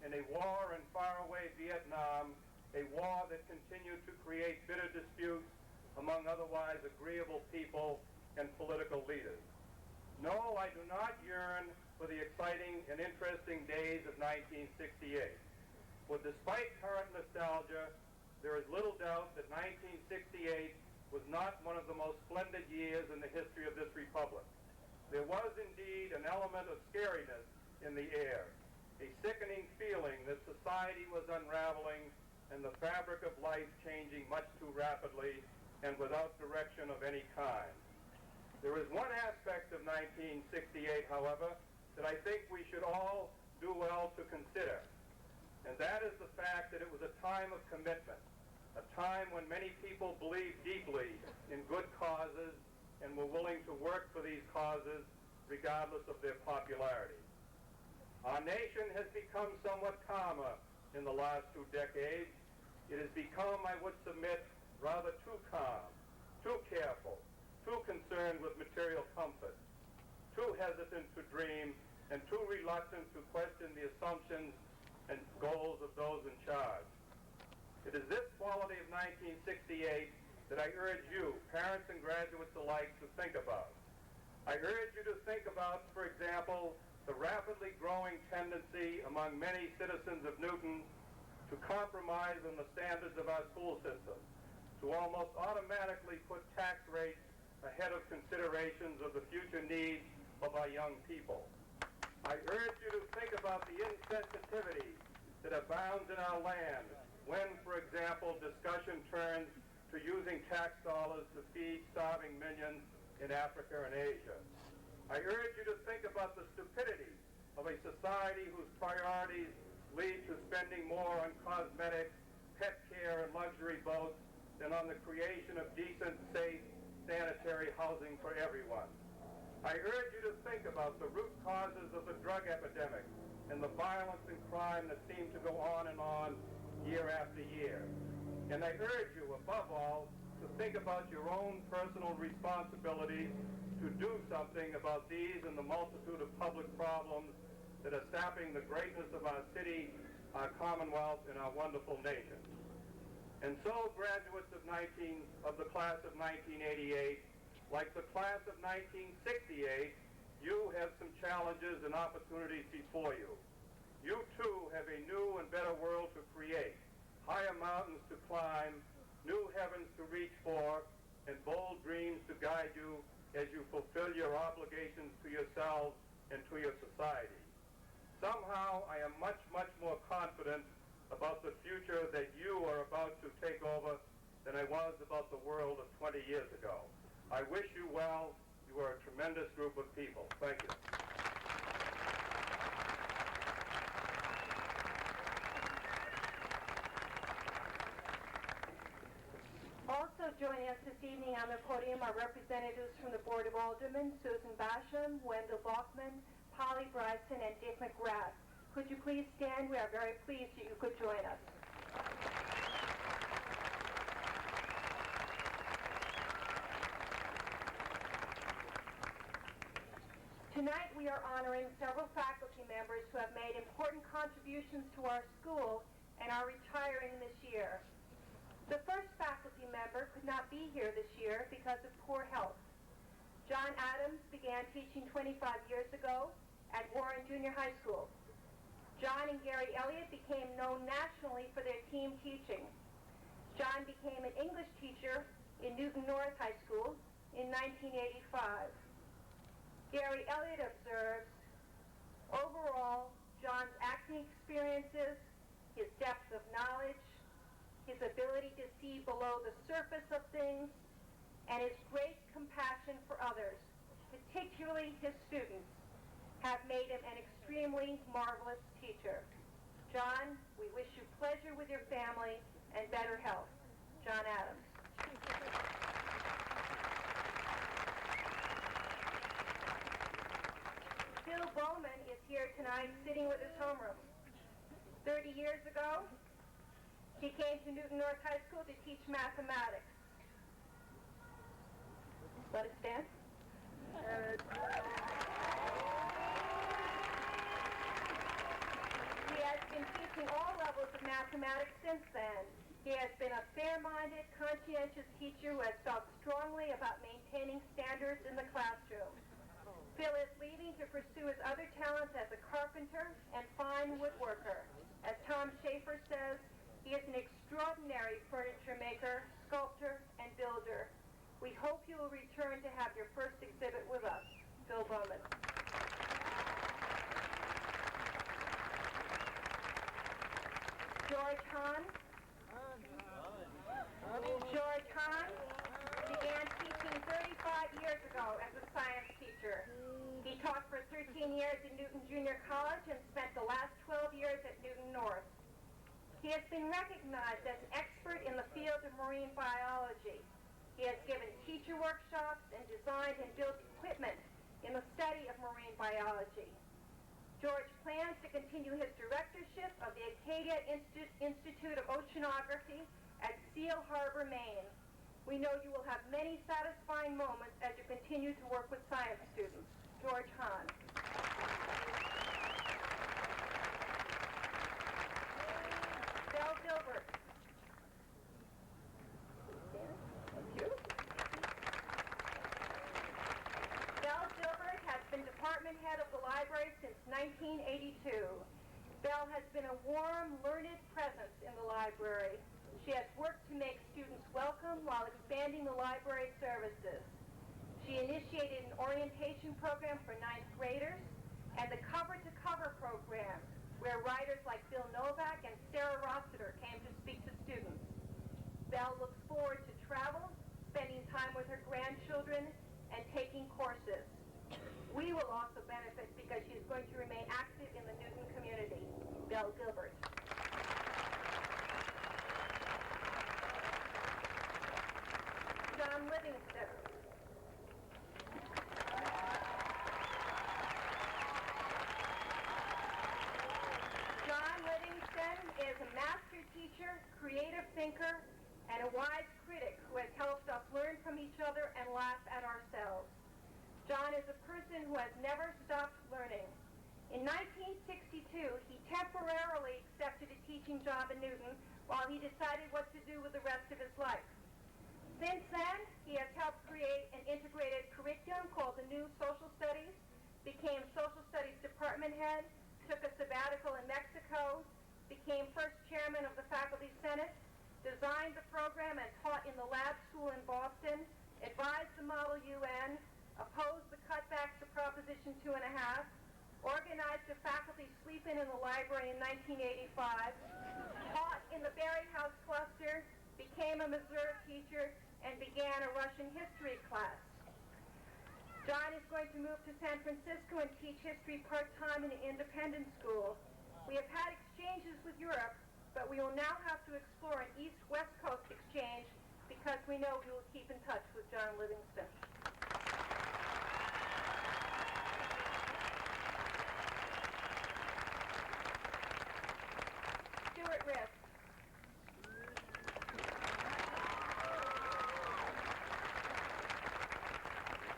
in a war in faraway Vietnam, a war that continued to create bitter disputes among otherwise agreeable people and political leaders. No, I do not yearn for the exciting and interesting days of 1968. For despite current nostalgia, there is little doubt that 1968 was not one of the most splendid years in the history of this republic. There was indeed an element of scariness in the air, a sickening feeling that society was unraveling and the fabric of life changing much too rapidly and without direction of any kind. There is one aspect of 1968, however, that I think we should all do well to consider, and that is the fact that it was a time of commitment, a time when many people believed deeply in good causes and were willing to work for these causes regardless of their popularity. Our nation has become somewhat calmer in the last 2 decades. It has become, I would submit, rather too calm, too careful, too concerned with material comfort, too hesitant to dream, and too reluctant to question the assumptions and goals of those in charge. It is this quality of 1968 that I urge you, parents and graduates alike, to think about. I urge you to think about, for example, the rapidly growing tendency among many citizens of Newton to compromise on the standards of our school system, to almost automatically put tax rates ahead of considerations of the future needs of our young people. I urge you to think about the insensitivity that abounds in our land when, for example, discussion turns to using tax dollars to feed starving millions in Africa and Asia. I urge you to think about the stupidity of a society whose priorities lead to spending more on cosmetics, pet care, and luxury boats than on the creation of decent, safe, sanitary housing for everyone. I urge you to think about the root causes of the drug epidemic and the violence and crime that seem to go on year after year. And I urge you, above all, to think about your own personal responsibilities to do something about these and the multitude of public problems that are sapping the greatness of our city, our Commonwealth, and our wonderful nation. And so, graduates of the class of 1988, like the class of 1968, you have some challenges and opportunities before you. You too have a new and better world to create, higher mountains to climb, new heavens to reach for, and bold dreams to guide you as you fulfill your obligations to yourselves and to your society. Somehow, I am much, much more confident about the future that you are about to take over than I was about the world of 20 years ago. I wish you well. You are a tremendous group of people. Thank you. Also joining us this evening on the podium are representatives from the Board of Aldermen, Susan Basham, Wendell Bachman, Polly Bryson, and Dick McGrath. Could you please stand? We are very pleased that you could join us. Tonight we are honoring several faculty members who have made important contributions to our school and are retiring this year. The first faculty member could not be here this year because of poor health. John Adams began teaching 25 years ago at Warren Junior High School. John and Gary Elliott became known nationally for their team teaching. John became an English teacher in Newton North High School in 1985. Gary Elliott observes, overall, John's acting experiences, his depth of knowledge, his ability to see below the surface of things, and his great compassion for others, particularly his students, have made him an extremely marvelous teacher. John, we wish you pleasure with your family and better health. John Adams. Bill Bowman is here tonight sitting with his homeroom. 30 years ago, he came to Newton North High School to teach mathematics. Let us stand. He has been teaching all levels of mathematics since then. He has been a fair-minded, conscientious teacher who has felt strongly about maintaining standards in the classroom. Phil is leaving to pursue his other talents as a carpenter and fine woodworker. As Tom Schaefer says, he is an extraordinary furniture maker, sculptor, and builder. We hope you will return to have your first exhibit with us. Phil Bowman. George Hahn. George Hahn began teaching 35 years ago as a science teacher. He taught for 13 years at Newton Junior College and spent the last 12 years at Newton North. He has been recognized as an expert in the field of marine biology. He has given teacher workshops and designed and built equipment in the study of marine biology. George plans to continue his directorship of the Acadia Institute of Oceanography at Seal Harbor, Maine. We know you will have many satisfying moments as you continue to work with science students. George Hahn. Belle Gilbert. Thank you. Belle Gilbert has been department head of the library since 1982. Belle has been a warm, learned presence in the library. She has worked to make students welcome while expanding the library services. She initiated an orientation program for 9th graders and the cover-to-cover program where writers like Bill Novak and Sarah Rossiter came to speak to students. Belle looks forward to travel, spending time with her grandchildren, and taking courses. We will also benefit because she is going to remain active in the Newton community. Belle Gilbert. John Livingston. John Livingston is a master teacher, creative thinker, and a wise critic who has helped us learn from each other and laugh at ourselves. John is a person who has never stopped learning. In 1962, he temporarily accepted a teaching job in Newton while he decided what to do with the rest of his life. Since then, he has helped create an integrated curriculum called the New Social Studies, became Social Studies Department Head, took a sabbatical in Mexico, became first chairman of the Faculty Senate, designed the program and taught in the lab school in Boston, advised the Model UN, opposed the cutbacks to Proposition 2.5, organized a faculty sleep-in the library in 1985, taught in the Berry House cluster, became a Missouri teacher, and began a Russian history class. John is going to move to San Francisco and teach history part-time in an independent school. We have had exchanges with Europe, but we will now have to explore an East-West Coast exchange because we know he will keep in touch with John Livingston. Stuart Risk.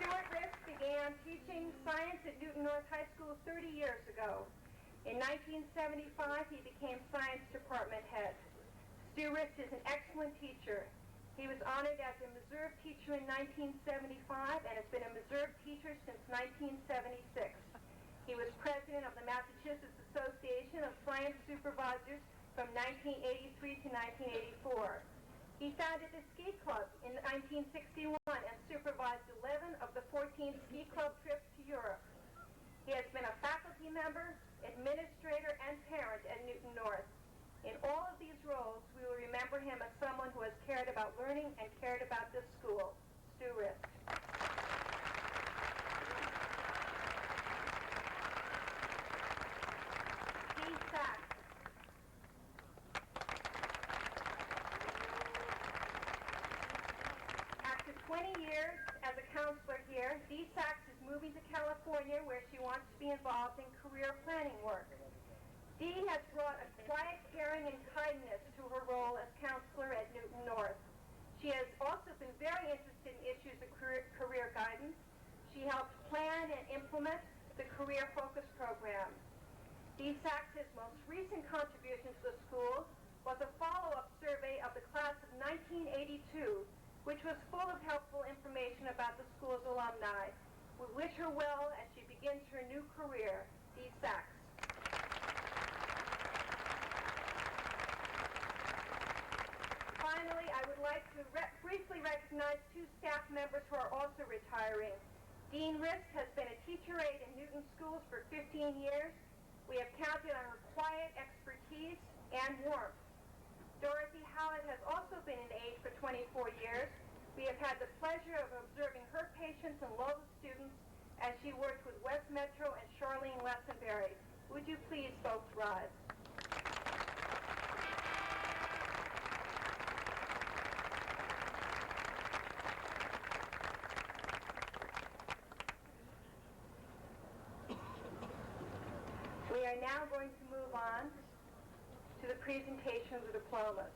Stuart Risk began teaching science at Newton North High School 30 years ago. In 1975, he became science department head. Stu Risk is an excellent teacher. He was honored as a Missouri teacher in 1975 and has been a Missouri teacher since 1976. He was president of the Massachusetts Association of Science Supervisors from 1983 to 1984. He founded the ski club in 1961 and supervised 11 of the 14 ski club trips to Europe. He has been a faculty member, administrator, and parent at Newton North. In all of these roles, we will remember him as someone who has cared about learning and cared about this school. Stu Risk. Dee Sachs. After 20 years as a counselor here, Dee Sachs is moving to California where she wants to be involved in career planning work. Dee has brought a quiet caring and kindness to her role as counselor at Newton North. She has also been very interested in issues of career guidance. She helped plan and implement the Career Focus program. Dee Sachs' most recent contribution to the school was a follow-up survey of the class of 1982, which was full of helpful information about the school's alumni. We wish her well as she begins her new career. Dee Sachs. Finally, I would like to briefly recognize two staff members who are also retiring. Dean Risk has been a teacher aide in Newton schools for 15 years. We have counted on her quiet expertise and warmth. Dorothy Howlett has also been an aide for 24 years. We have had the pleasure of observing her patience and Lowell students as she worked with West Metro and Charlene Lessenberry. Would you please folks rise? We are now going to move on to the presentation of the diplomas.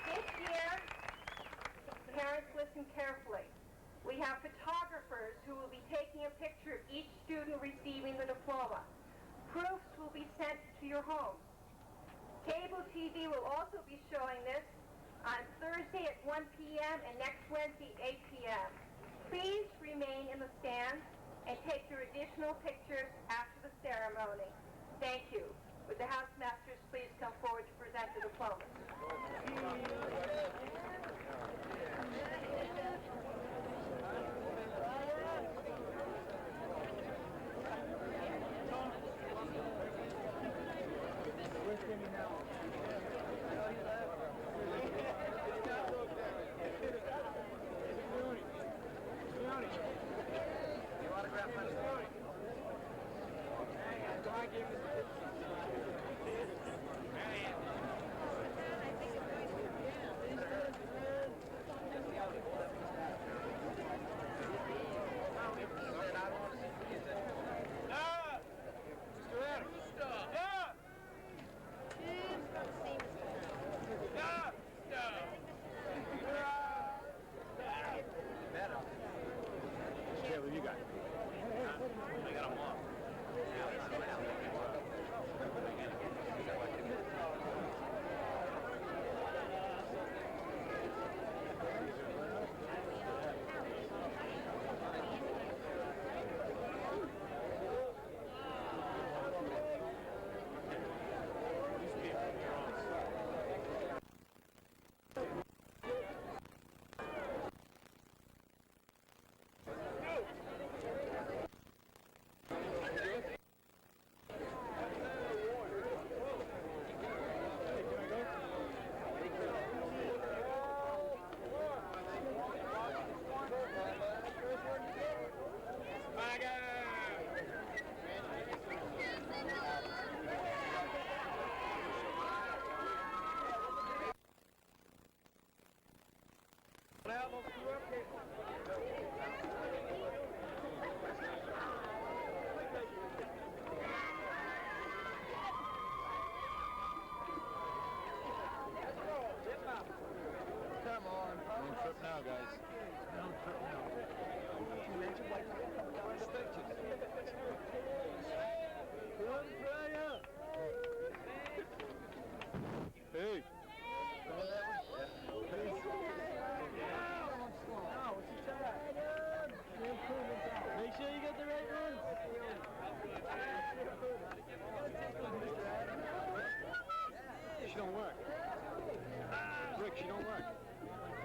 This year, parents listen carefully. We have photographers who will be taking a picture of each student receiving the diploma. Proofs will be sent to your homes. Cable TV will also be showing this on Thursday at 1 p.m. and next Wednesday at 8 p.m. Please remain in the stands and take your additional pictures after the ceremony. Thank you. Would the housemasters please come forward to present the diplomas? got the right one? She don't work. Rick, she don't work.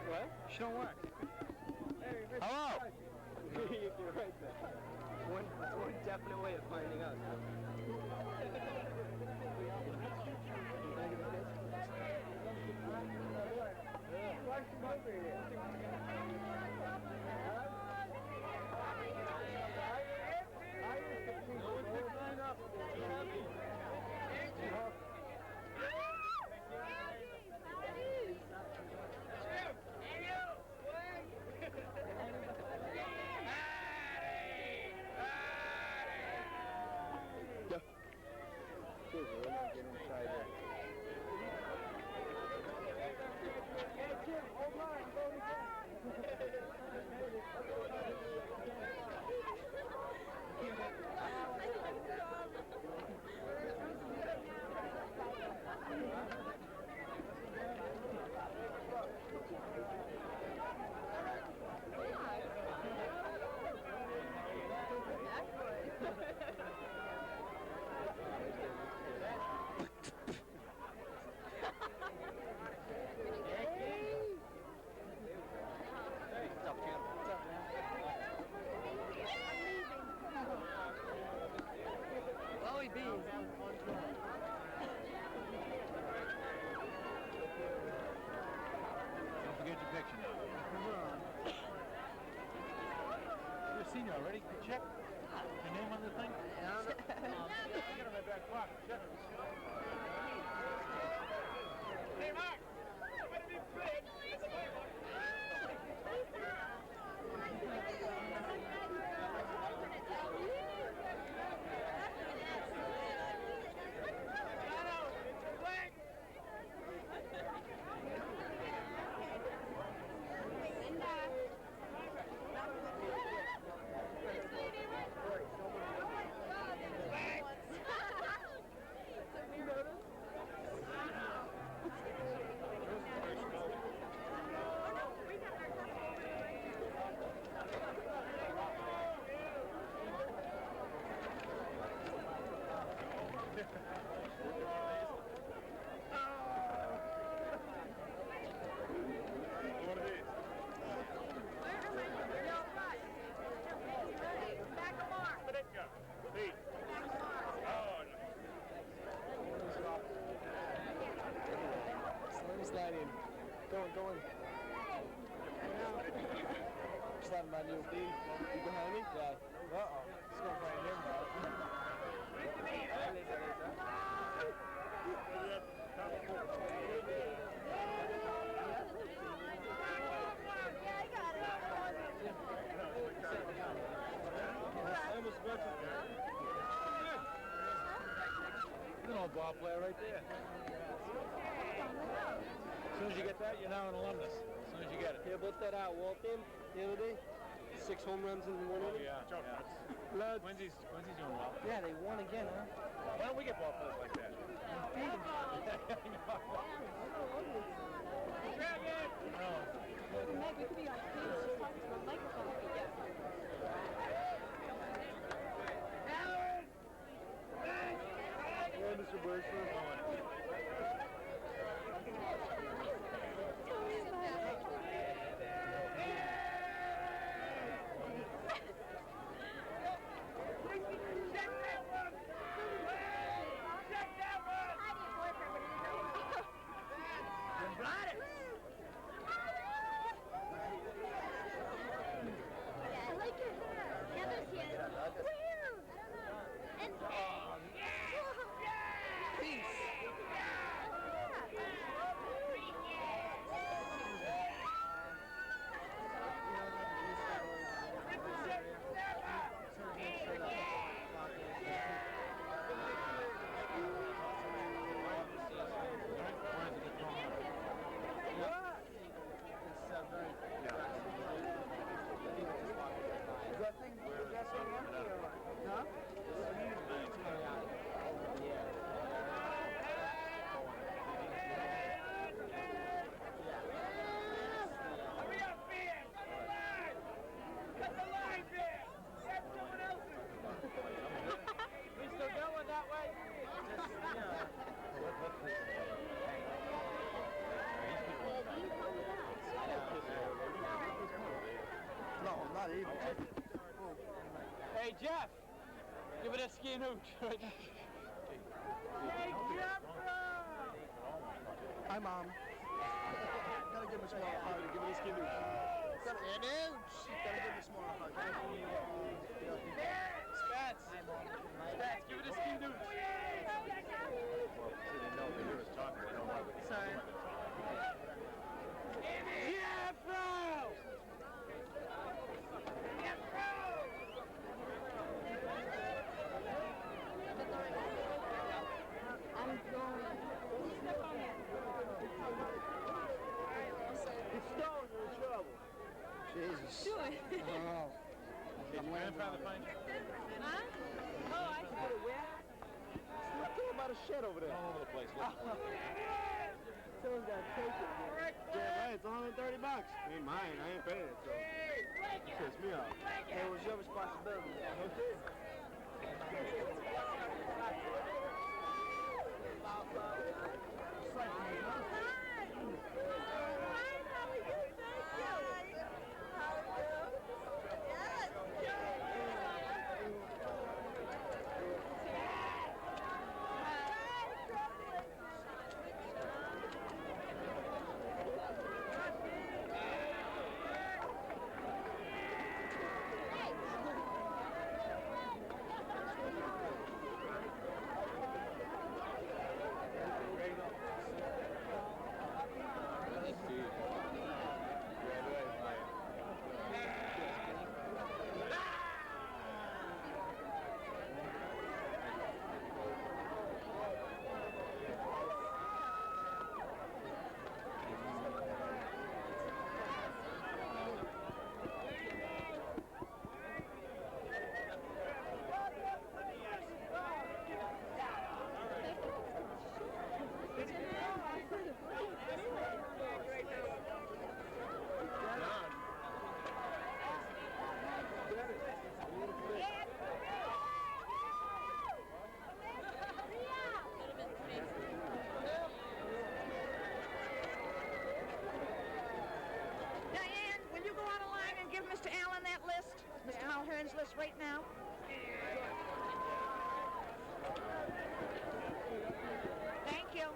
What? She don't work. Hey, Rick. Hello? You're right there. One definite way of finding out. Chloe Beans. Don't forget your picture now. You're a senior already? Check. Your name on the thing? I don't know. I got it in my back pocket. Check it. Hey, Mark! Somebody be quick! Slide in. Go in. Sliding by you. You behind me? Yeah. Uh-oh. It's going to find him. Good old ball player right there. As soon as you get that, you're now an alumnus. As soon as you get it. Hear about that Walton the other day? 6 home runs in one inning? Yeah. Lads. Quincy's doing well. Yeah, they won again, huh? Why don't we get ball players like that? Meg, we could be on stage just talking to the microphone if we get one. Yeah, Mr. Bracelet. Hey, Jeff, give it a skin hooch right now. Hi, Mom. Gotta give him a small hug and give it a skin hooch. Gotta give him a small hug. Spats, give it a skin hooch. Sorry. Jeffro! I'm going. It's stones in trouble. Jesus. Do it. Oh. Did your grandfather find you? Huh? Oh, I Put it where? Look about a shed over there. All over the place. Someone's got to take it. Yeah, right. It's $130. Ain't mine. I ain't paying it, so. It pissed me off. Hey, it was your responsibility. Okay. Diane, will you go on a line and give Mr. Allen that list? Mr. Mulhern's list right now? Thank you.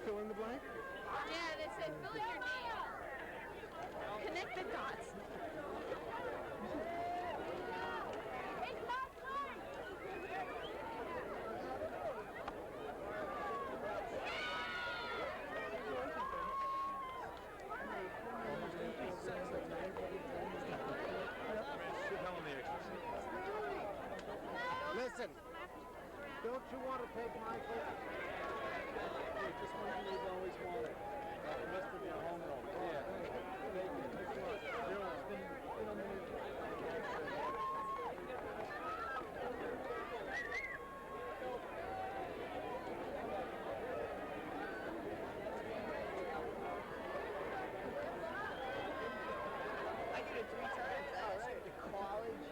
Fill in the blank? Yeah, they said fill in your name. Connect the dots. Listen, don't you want to take my place? Hey, this one you've always wanted. It must be a home run. Yeah. I did it 3 times. All right. The college.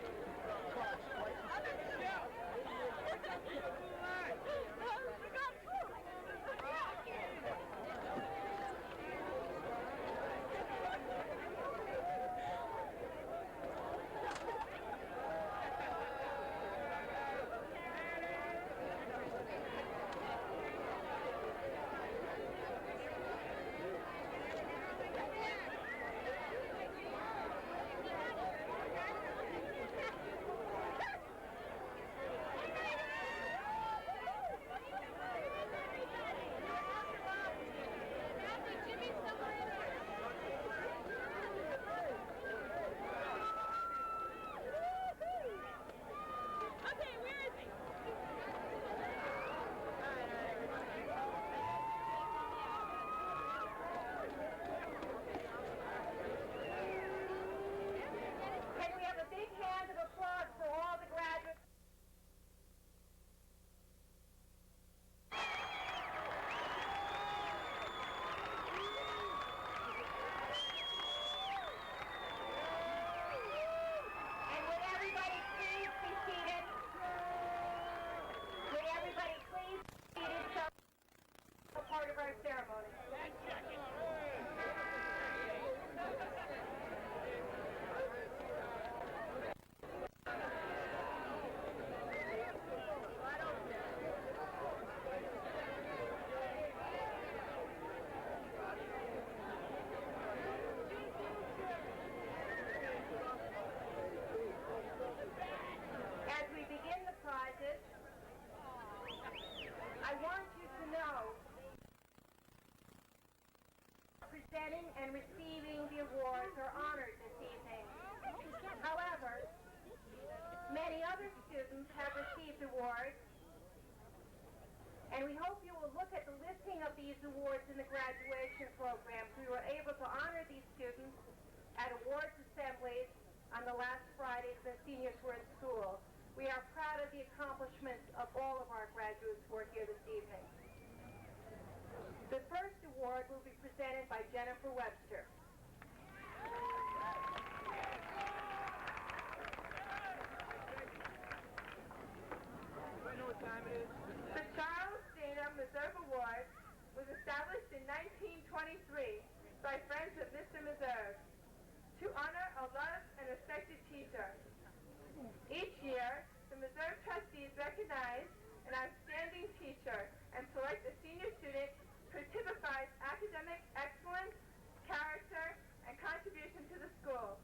presenting and receiving the awards are honored this evening. However, many other students have received awards, and we hope you will look at the listing of these awards in the graduation programs. We were able to honor these students at awards assemblies on the last Friday the seniors were in school. We are proud of the accomplishments of all of our graduates who are here this evening. The first award will be presented by Jennifer Webster. The Charles Dana Meserve Award was established in 1923 by Friends of Mr. Meserve to honor a loved and respected teacher. Each year, the Meserve trustees recognize an outstanding teacher and select a senior student who typifies academic excellence, character, and contribution to the school.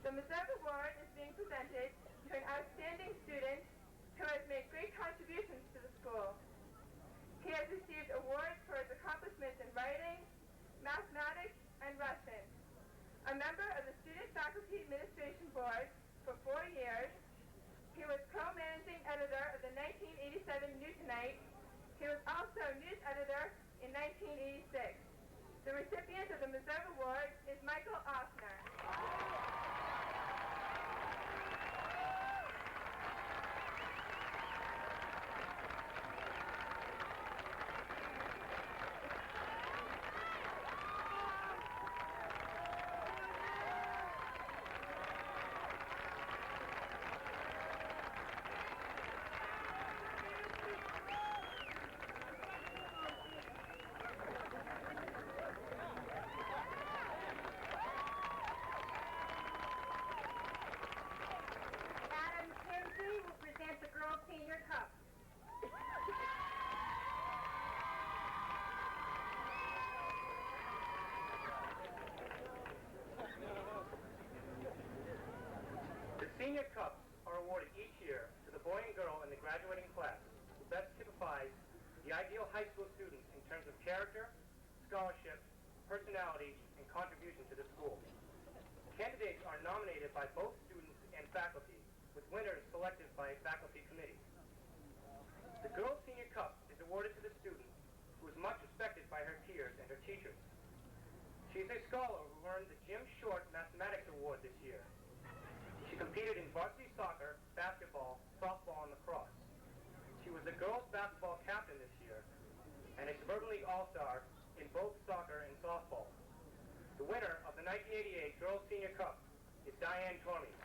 The Meserve Award is being presented to an outstanding student who has made great contributions to the school. He has received awards for his accomplishments in writing, mathematics, and Russian. A member of the Student Faculty Administration Board for 4 years, he was co-managing editor of the 1987 Newtonite. He was also news editor in 1986. The recipient of the Meserve Award is Michael Offner. Senior Cup. The Senior Cups are awarded each year to the boy and girl in the graduating class who best typifies the ideal high school student in terms of character, scholarship, personality, and contribution to the school. Candidates are nominated by both students and faculty, with winners selected by a faculty committee. The Girls Senior Cup is awarded to the student who is much respected by her peers and her teachers. She is a scholar who earned the Jim Short Mathematics Award this year. She competed in varsity soccer, basketball, softball, and lacrosse. She was the girls basketball captain this year and a Suburban League All-Star in both soccer and softball. The winner of the 1988 Girls Senior Cup is Diane Tormey.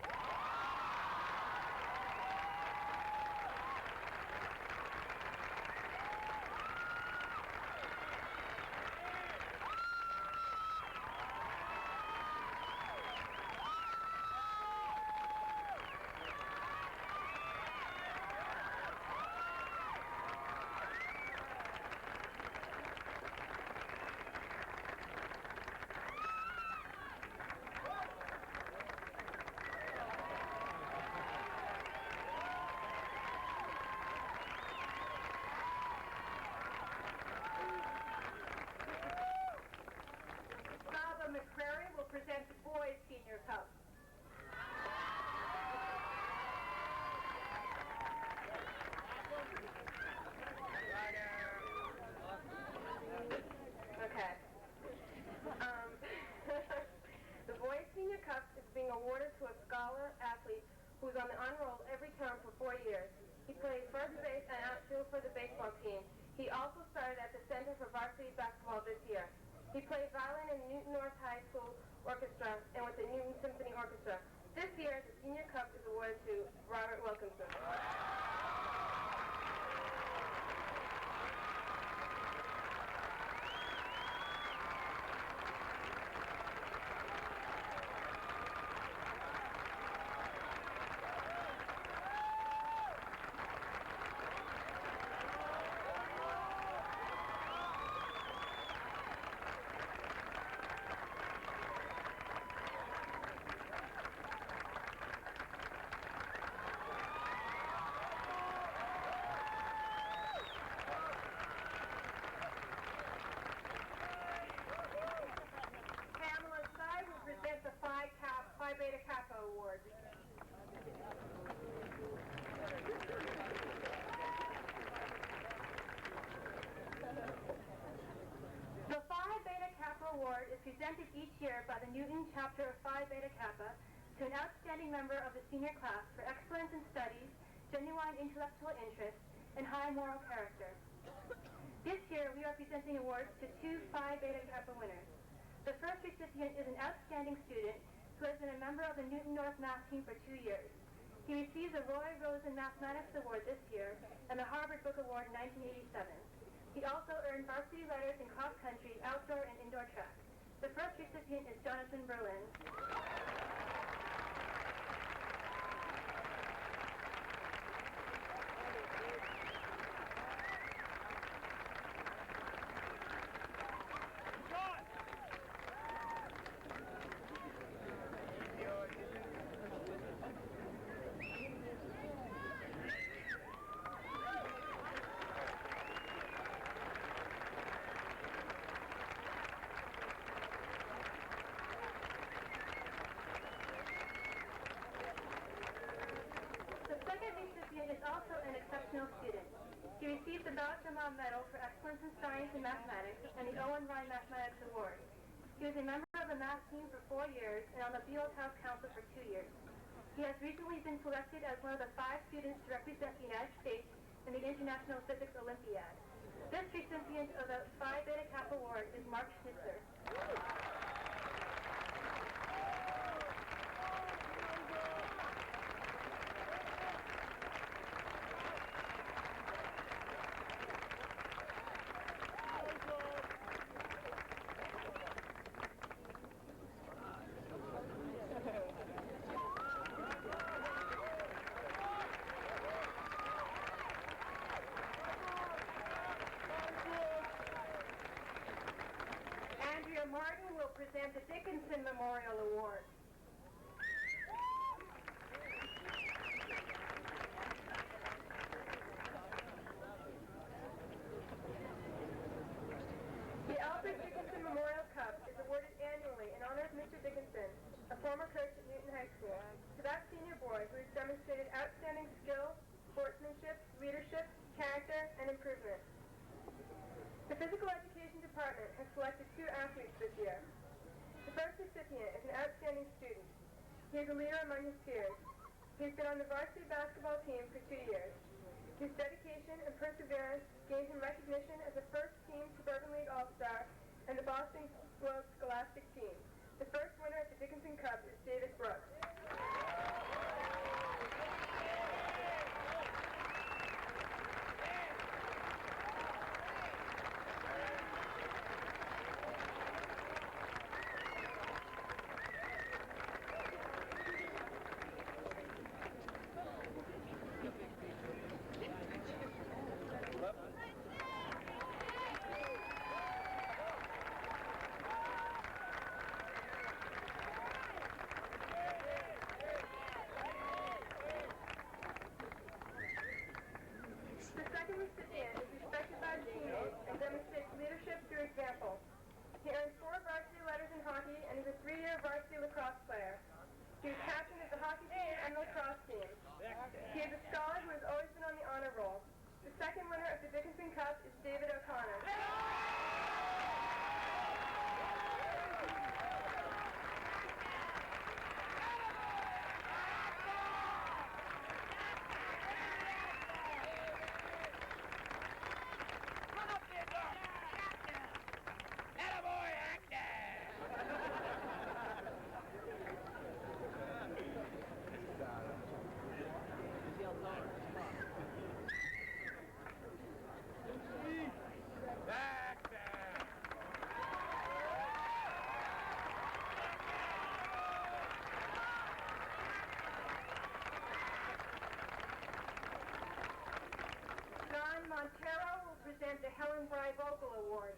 Present the Boys Senior Cup. Okay. The Boys Senior Cup is being awarded to a scholar athlete who's on the honor roll every term for 4 years. He played first base and outfield for the baseball team. He also started at the Center for Varsity Basketball this year. He played violin in the Newton North High School Orchestra and with the Newton Symphony Orchestra. This year, the Senior Cup is awarded to Robert Wilkinson. presented each year by the Newton chapter of Phi Beta Kappa to an outstanding member of the senior class for excellence in studies, genuine intellectual interest, and high moral character. This year, we are presenting awards to 2 Phi Beta Kappa winners. The first recipient is an outstanding student who has been a member of the Newton North Math team for 2 years. He received the Roy Rosen Mathematics Award this year and the Harvard Book Award in 1987. He also earned varsity letters in cross-country, outdoor, and indoor track. The first recipient is Jonathan Berlin. Is also an exceptional student. He received the Bachelor Medal for Excellence in Science and Mathematics and the Owen Ryan Mathematics Award. He was a member of the math team for 4 years and on the Fieldhouse Council for 2 years. He has recently been selected as one of the 5 students to represent the United States in the International Physics Olympiad. This recipient of the Phi Beta Kappa Award is Mark Schnitzer. Martin will present the Dickinson Memorial Award. The Alfred Dickinson Memorial Cup is awarded annually in honor of Mr. Dickinson, a former coach at Newton High School, to that senior boy who has demonstrated outstanding skill, sportsmanship, leadership, character, and improvement. The Physical Education Department has selected 2 athletes this year. The first recipient is an outstanding student. He is a leader among his peers. He has been on the varsity basketball team for 2 years. His dedication and perseverance gained him recognition as the first team Suburban League All-Star and the Boston Globe Scholastic team. The first winner at the Dickinson Cup is David Brooks. And demonstrates leadership through example. He earned 4 varsity letters in hockey and is a 3-year varsity lacrosse player. He was captain of the hockey team and the lacrosse team. He is a scholar who has always been on the honor roll. The second winner of the Dickinson Cup is David O'Connor. Montero will present the Helen Bry Vocal Award.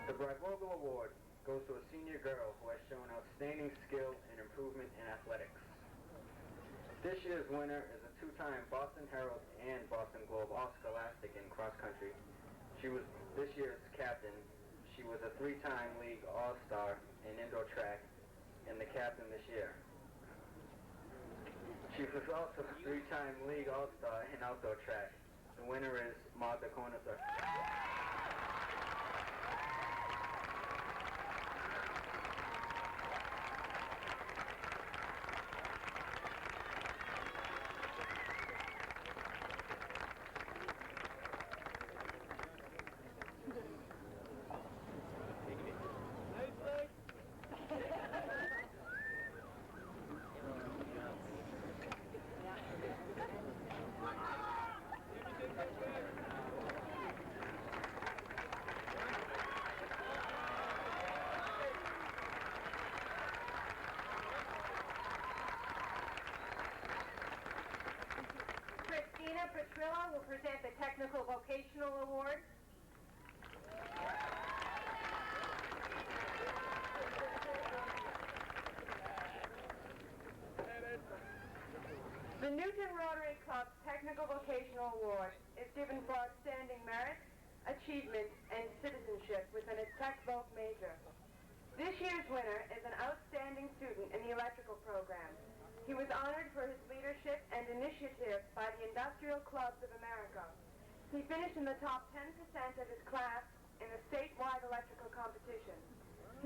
The Bry Vogel Award goes to a senior girl who has shown outstanding skill and improvement in athletics. This year's winner is a 2-time Boston Herald and Boston Globe All-Scholastic in cross country. She was this year's captain. She was a 3-time league All-Star in indoor track and the captain this year. She was also a three-time league all-star in outdoor track. The winner is Martha Cornicer. Petrillo will present the Technical Vocational Award. The Newton Rotary Club's Technical Vocational Award is given for outstanding merit, achievement, and citizenship within a Tech Voc major. This year's winner is an outstanding student in the electrical program. He was honored for his leadership and initiative by the Industrial Clubs of America. He finished in the top 10% of his class in the statewide electrical competition.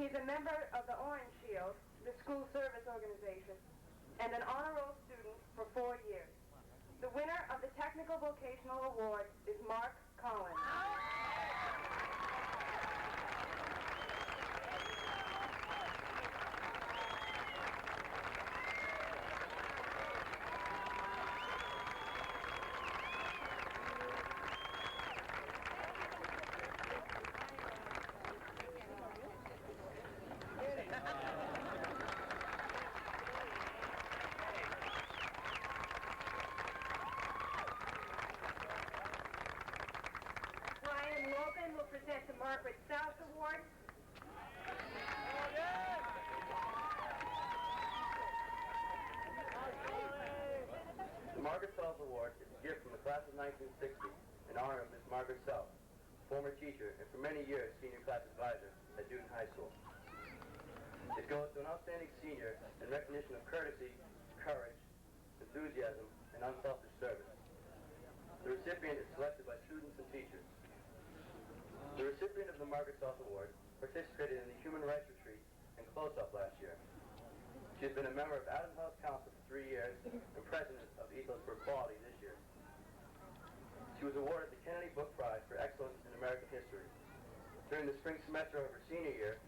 He's a member of the Orange Shield, the school service organization, and an honor roll student for 4 years. The winner of the Technical Vocational Award is Mark Collins. Margaret South Award. The Margaret South Award is a gift from the class of 1960 in honor of Miss Margaret South, former teacher and for many years senior class advisor at Newton High School. It goes to an outstanding senior in recognition of courtesy, courage, enthusiasm, and unselfish service. The recipient is selected by students and teachers. The recipient of the Margaret South Award participated in the Human Rights Retreat and Close-Up last year. She has been a member of Adams House Council for 3 years and president of Ethos for Equality this year. She was awarded the Kennedy Book Prize for Excellence in American History. During the spring semester of her senior year,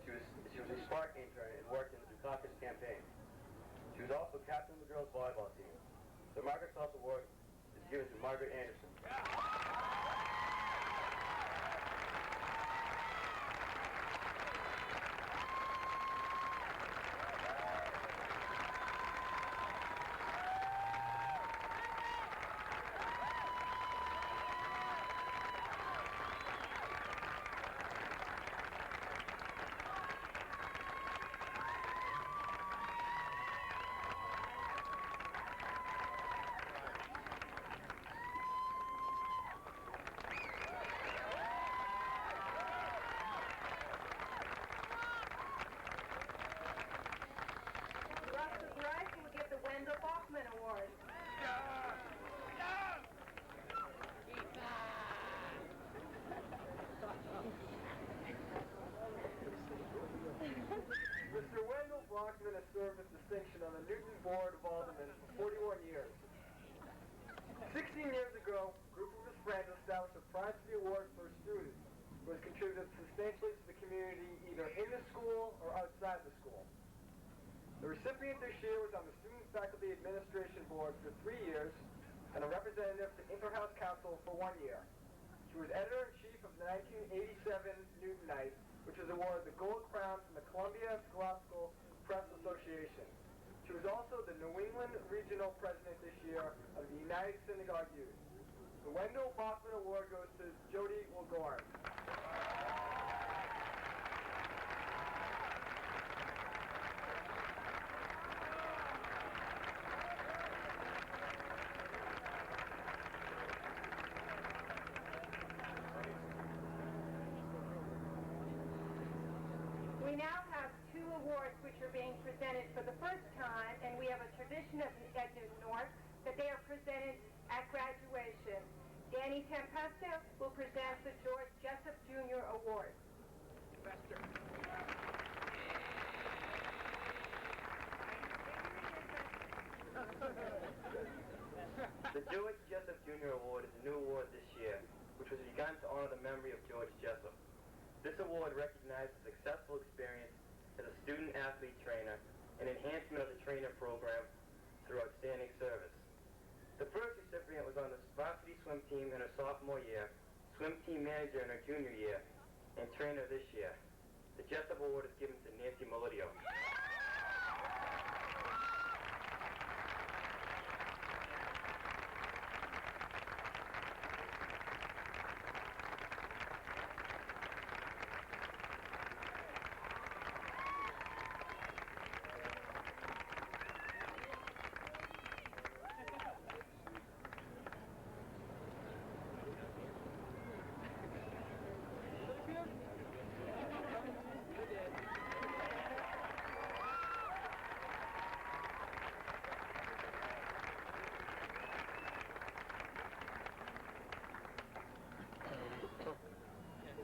she was a Spark intern and worked in the Dukakis campaign. She was also captain of the girls' volleyball team. The Margaret South Award is given to Margaret Anderson. Has served with distinction on the Newton Board of Aldermen for 41 years. 16 years ago, a group of his friends established a prize for the award for a student who has contributed substantially to the community either in the school or outside the school. The recipient this year was on the Student Faculty Administration Board for 3 years and a representative to Interhouse Council for 1 year. She was editor-in-chief of the 1987 Newtonite, which was awarded the Gold Crown from the Columbia Philosophical Press Association. She was also the New England Regional President this year of the United Synagogue Youth. The Wendell Bachman Award goes to Jody Wilgorn. We now have 2 awards awards which are being presented for the first time, and we have a tradition at Newton North that they are presented at graduation. Danny Tempesta will present the George Jessup Jr. Award. The George Jessup Jr. Award is a new award this year, which was begun to honor the memory of George Jessup. This award recognizes successful experience as a student-athlete trainer and enhancement of the trainer program through outstanding service. The first recipient was on the varsity swim team in her sophomore year, swim team manager in her junior year, and trainer this year. The Jessup Award is given to Nancy Melidio.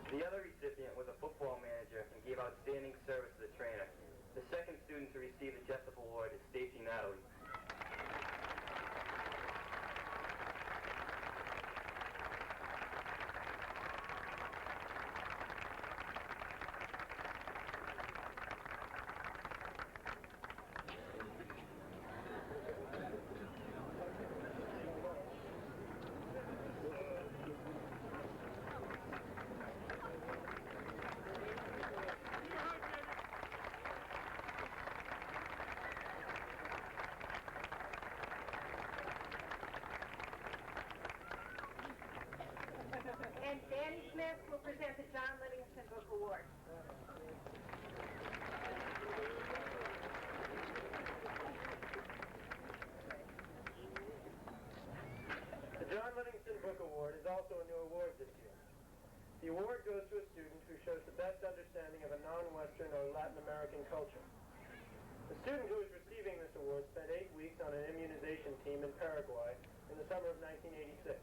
The other recipient was a football manager and gave outstanding service as a trainer. The second student to receive the Jessup Award is Stacy Natalie. And Danny Smith will present the John Livingston Book Award. The John Livingston Book Award is also a new award this year. The award goes to a student who shows the best understanding of a non-Western or Latin American culture. The student who is receiving this award spent 8 weeks on an immunization team in Paraguay in the summer of 1986.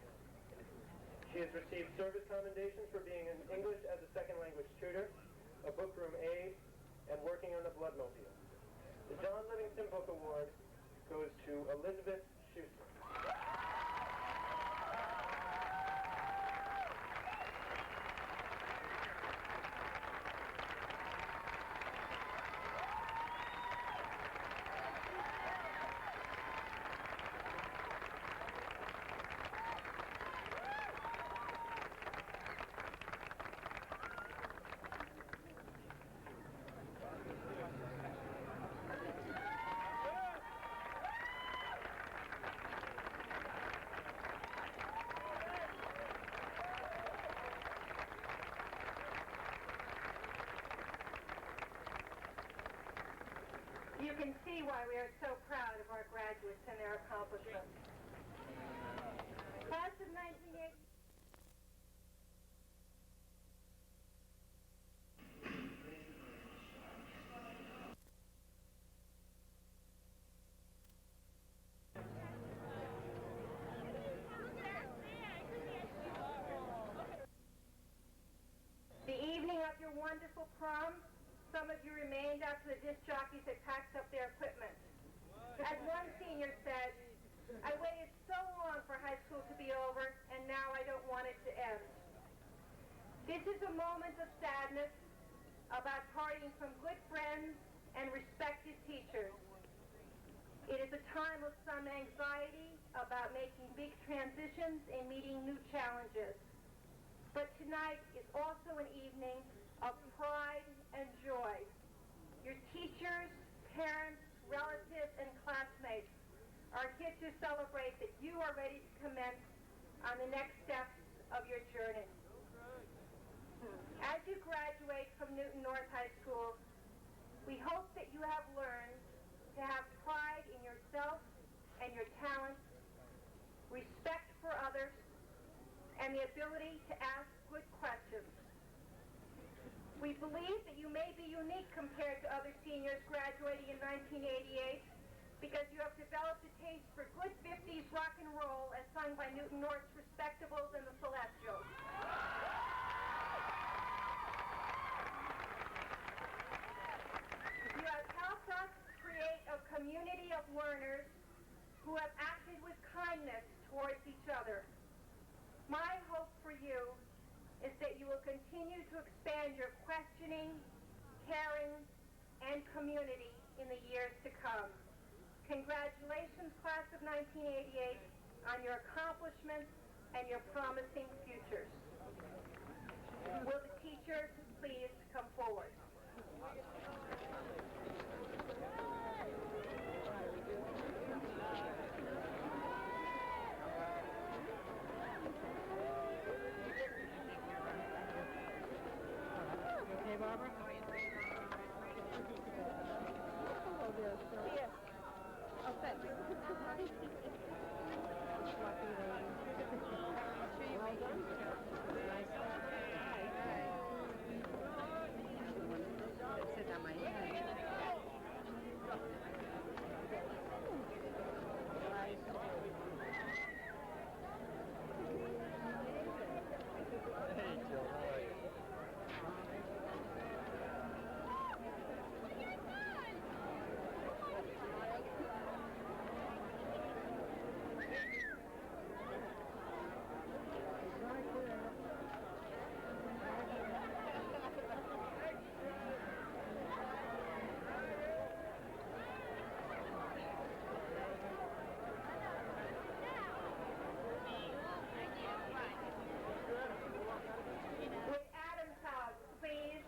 She has received service commendations for being an English as a second language tutor, a bookroom aide, and working on the Bloodmobile. The John Livingston Book Award goes to Elizabeth Schuster. You can see why we are so proud of our graduates and their accomplishments. Class of 1980. The evening of your wonderful prom, some of you remained after the disc jockeys had packed up their equipment. As one senior said, I waited so long for high school to be over, and now I don't want it to end. This is a moment of sadness about parting from good friends and respected teachers. It is a time of some anxiety about making big transitions and meeting new challenges. But tonight is also an evening of pride and joy. Your teachers, parents, relatives, and classmates are here to celebrate that you are ready to commence on the next steps of your journey. As you graduate from Newton North High School, we hope that you have learned to have pride in yourself and your talents, respect for others, and the ability to ask good questions. We believe that you may be unique compared to other seniors graduating in 1988 because you have developed a taste for good 50s rock and roll as sung by Newton North's Respectables and the Celestials. You have helped us create a community of learners who have acted with kindness towards each other. My hope for you is that you will continue to expand your questioning, caring, and community in the years to come. Congratulations, class of 1988, on your accomplishments and your promising futures. Will the teachers please come forward? Okay, Barbara? Yes. Oh, thank you. Well done. Nice. Sit on my head. Hey, Joe, how are you? With Adam's house, please.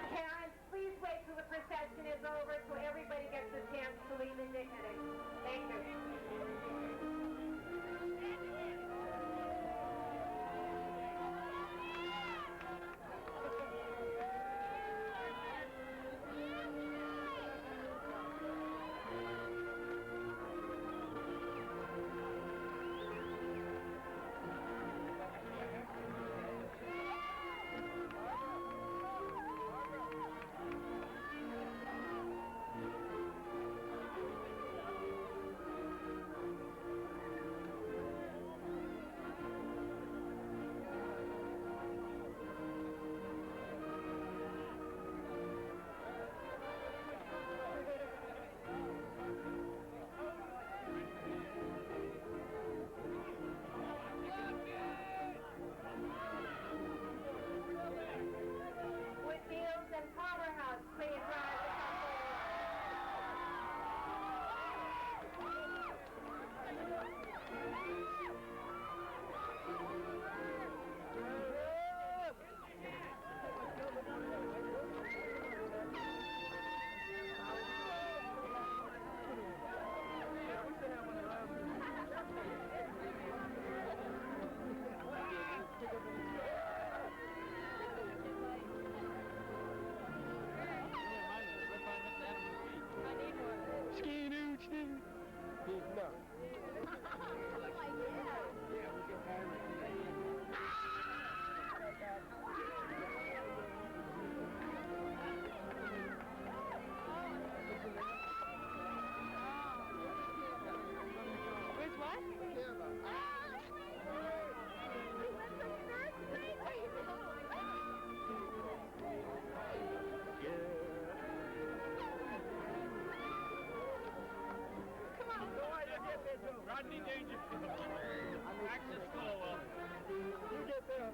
Parents, please wait till the procession is over so everybody gets a chance to leave in dignity. Thank you. With Fields and Powerhouse, please rise to come Where's what? Rodney Dangerfield. Access Stowell. You get there.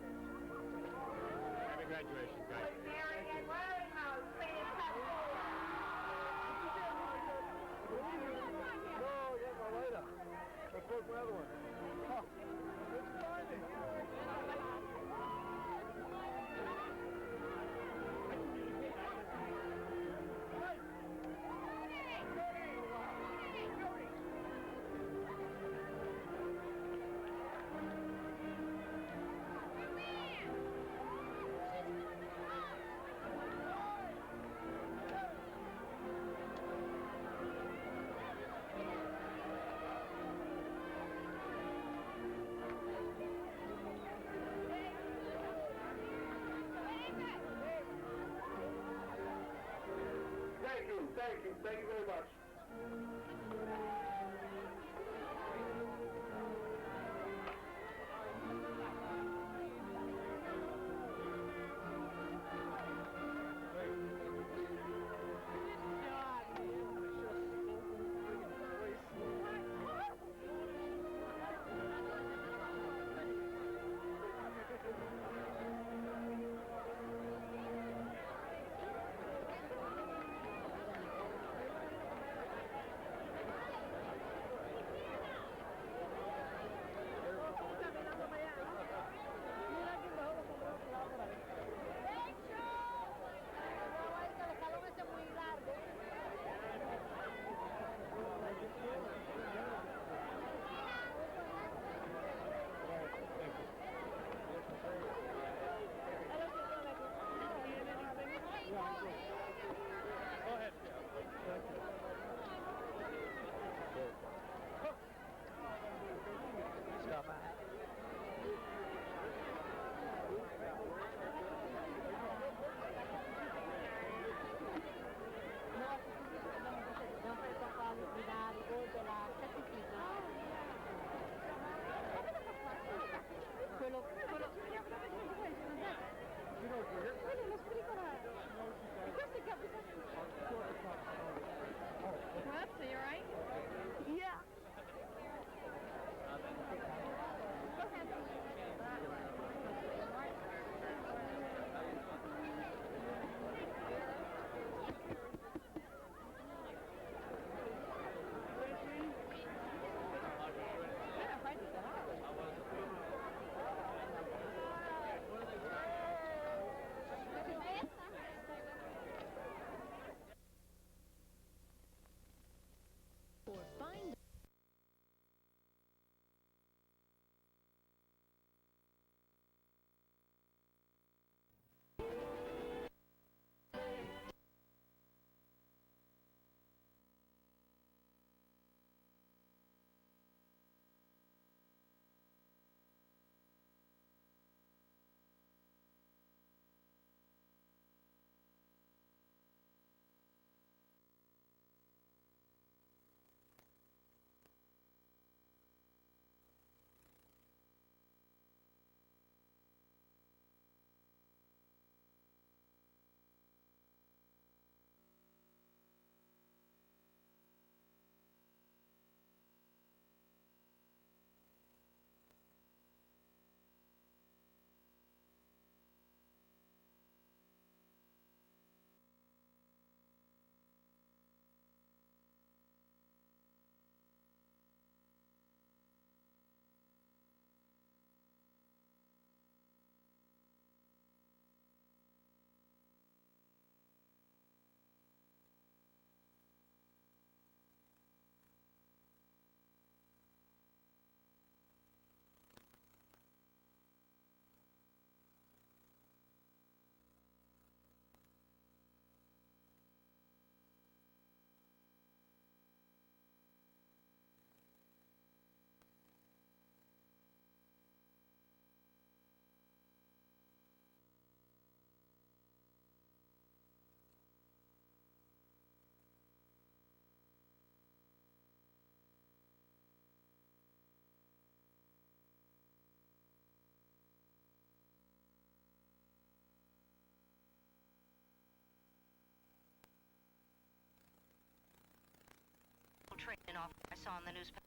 Happy graduation, guys. With Mary and Waringhouse, please come forward. No, get my light up. Let's go for another one. Huh. It's blinding. Thank you. Thank you very much. Whoops, are you all right? Yeah. Training officer I saw in the newspaper.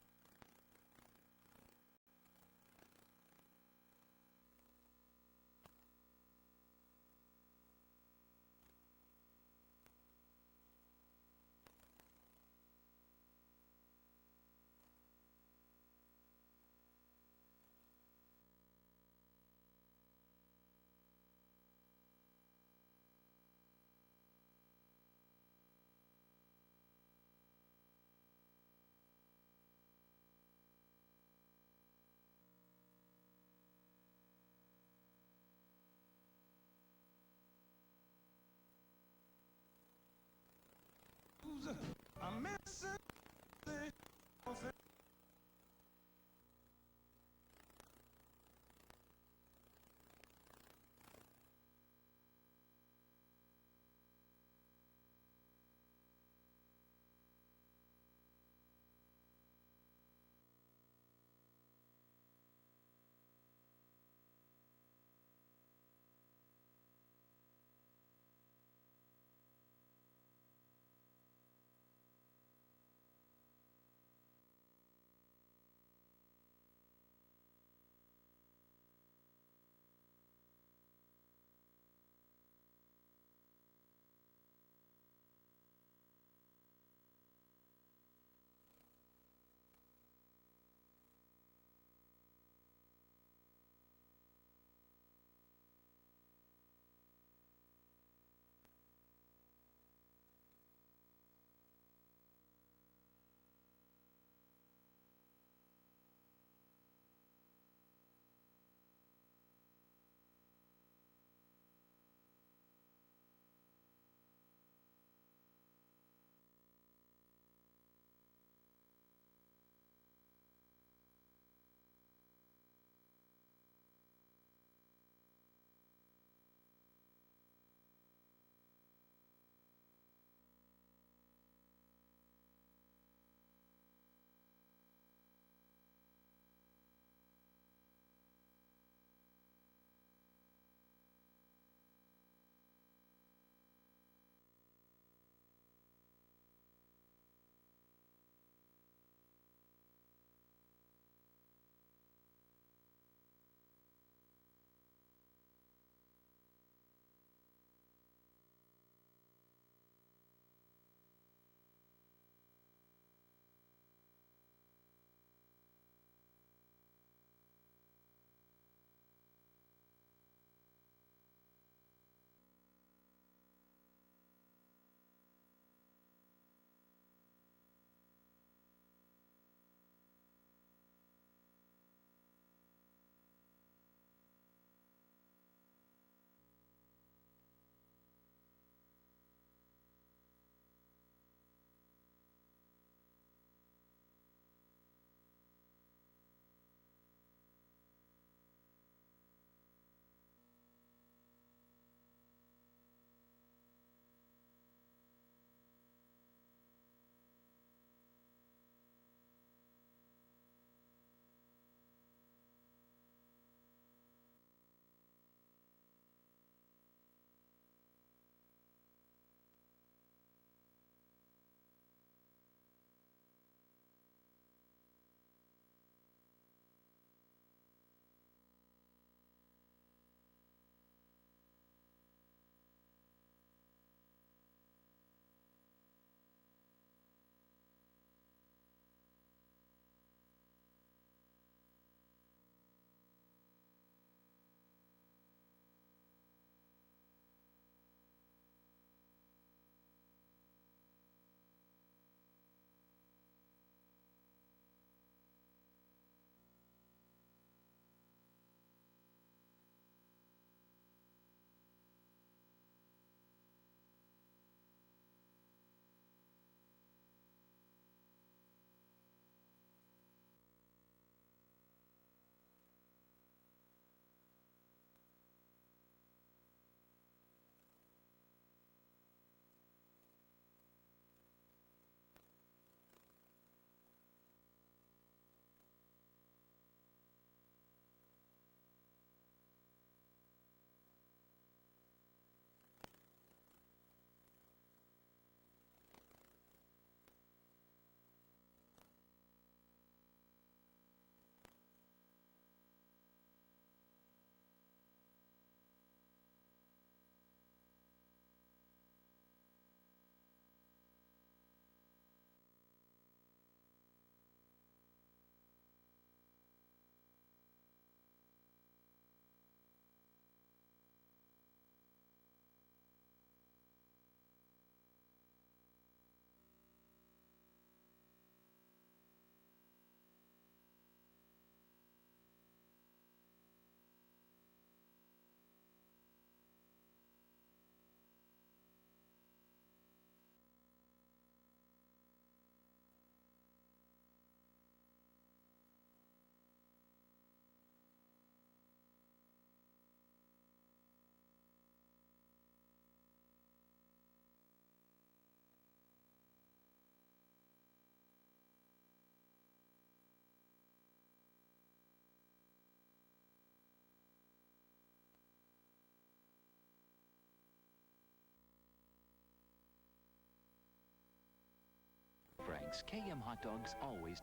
thinks. KM hot dogs always...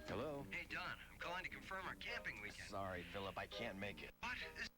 Hello? Hey, Don. I'm calling to confirm our camping weekend. Sorry, Philip, I can't make it. What? This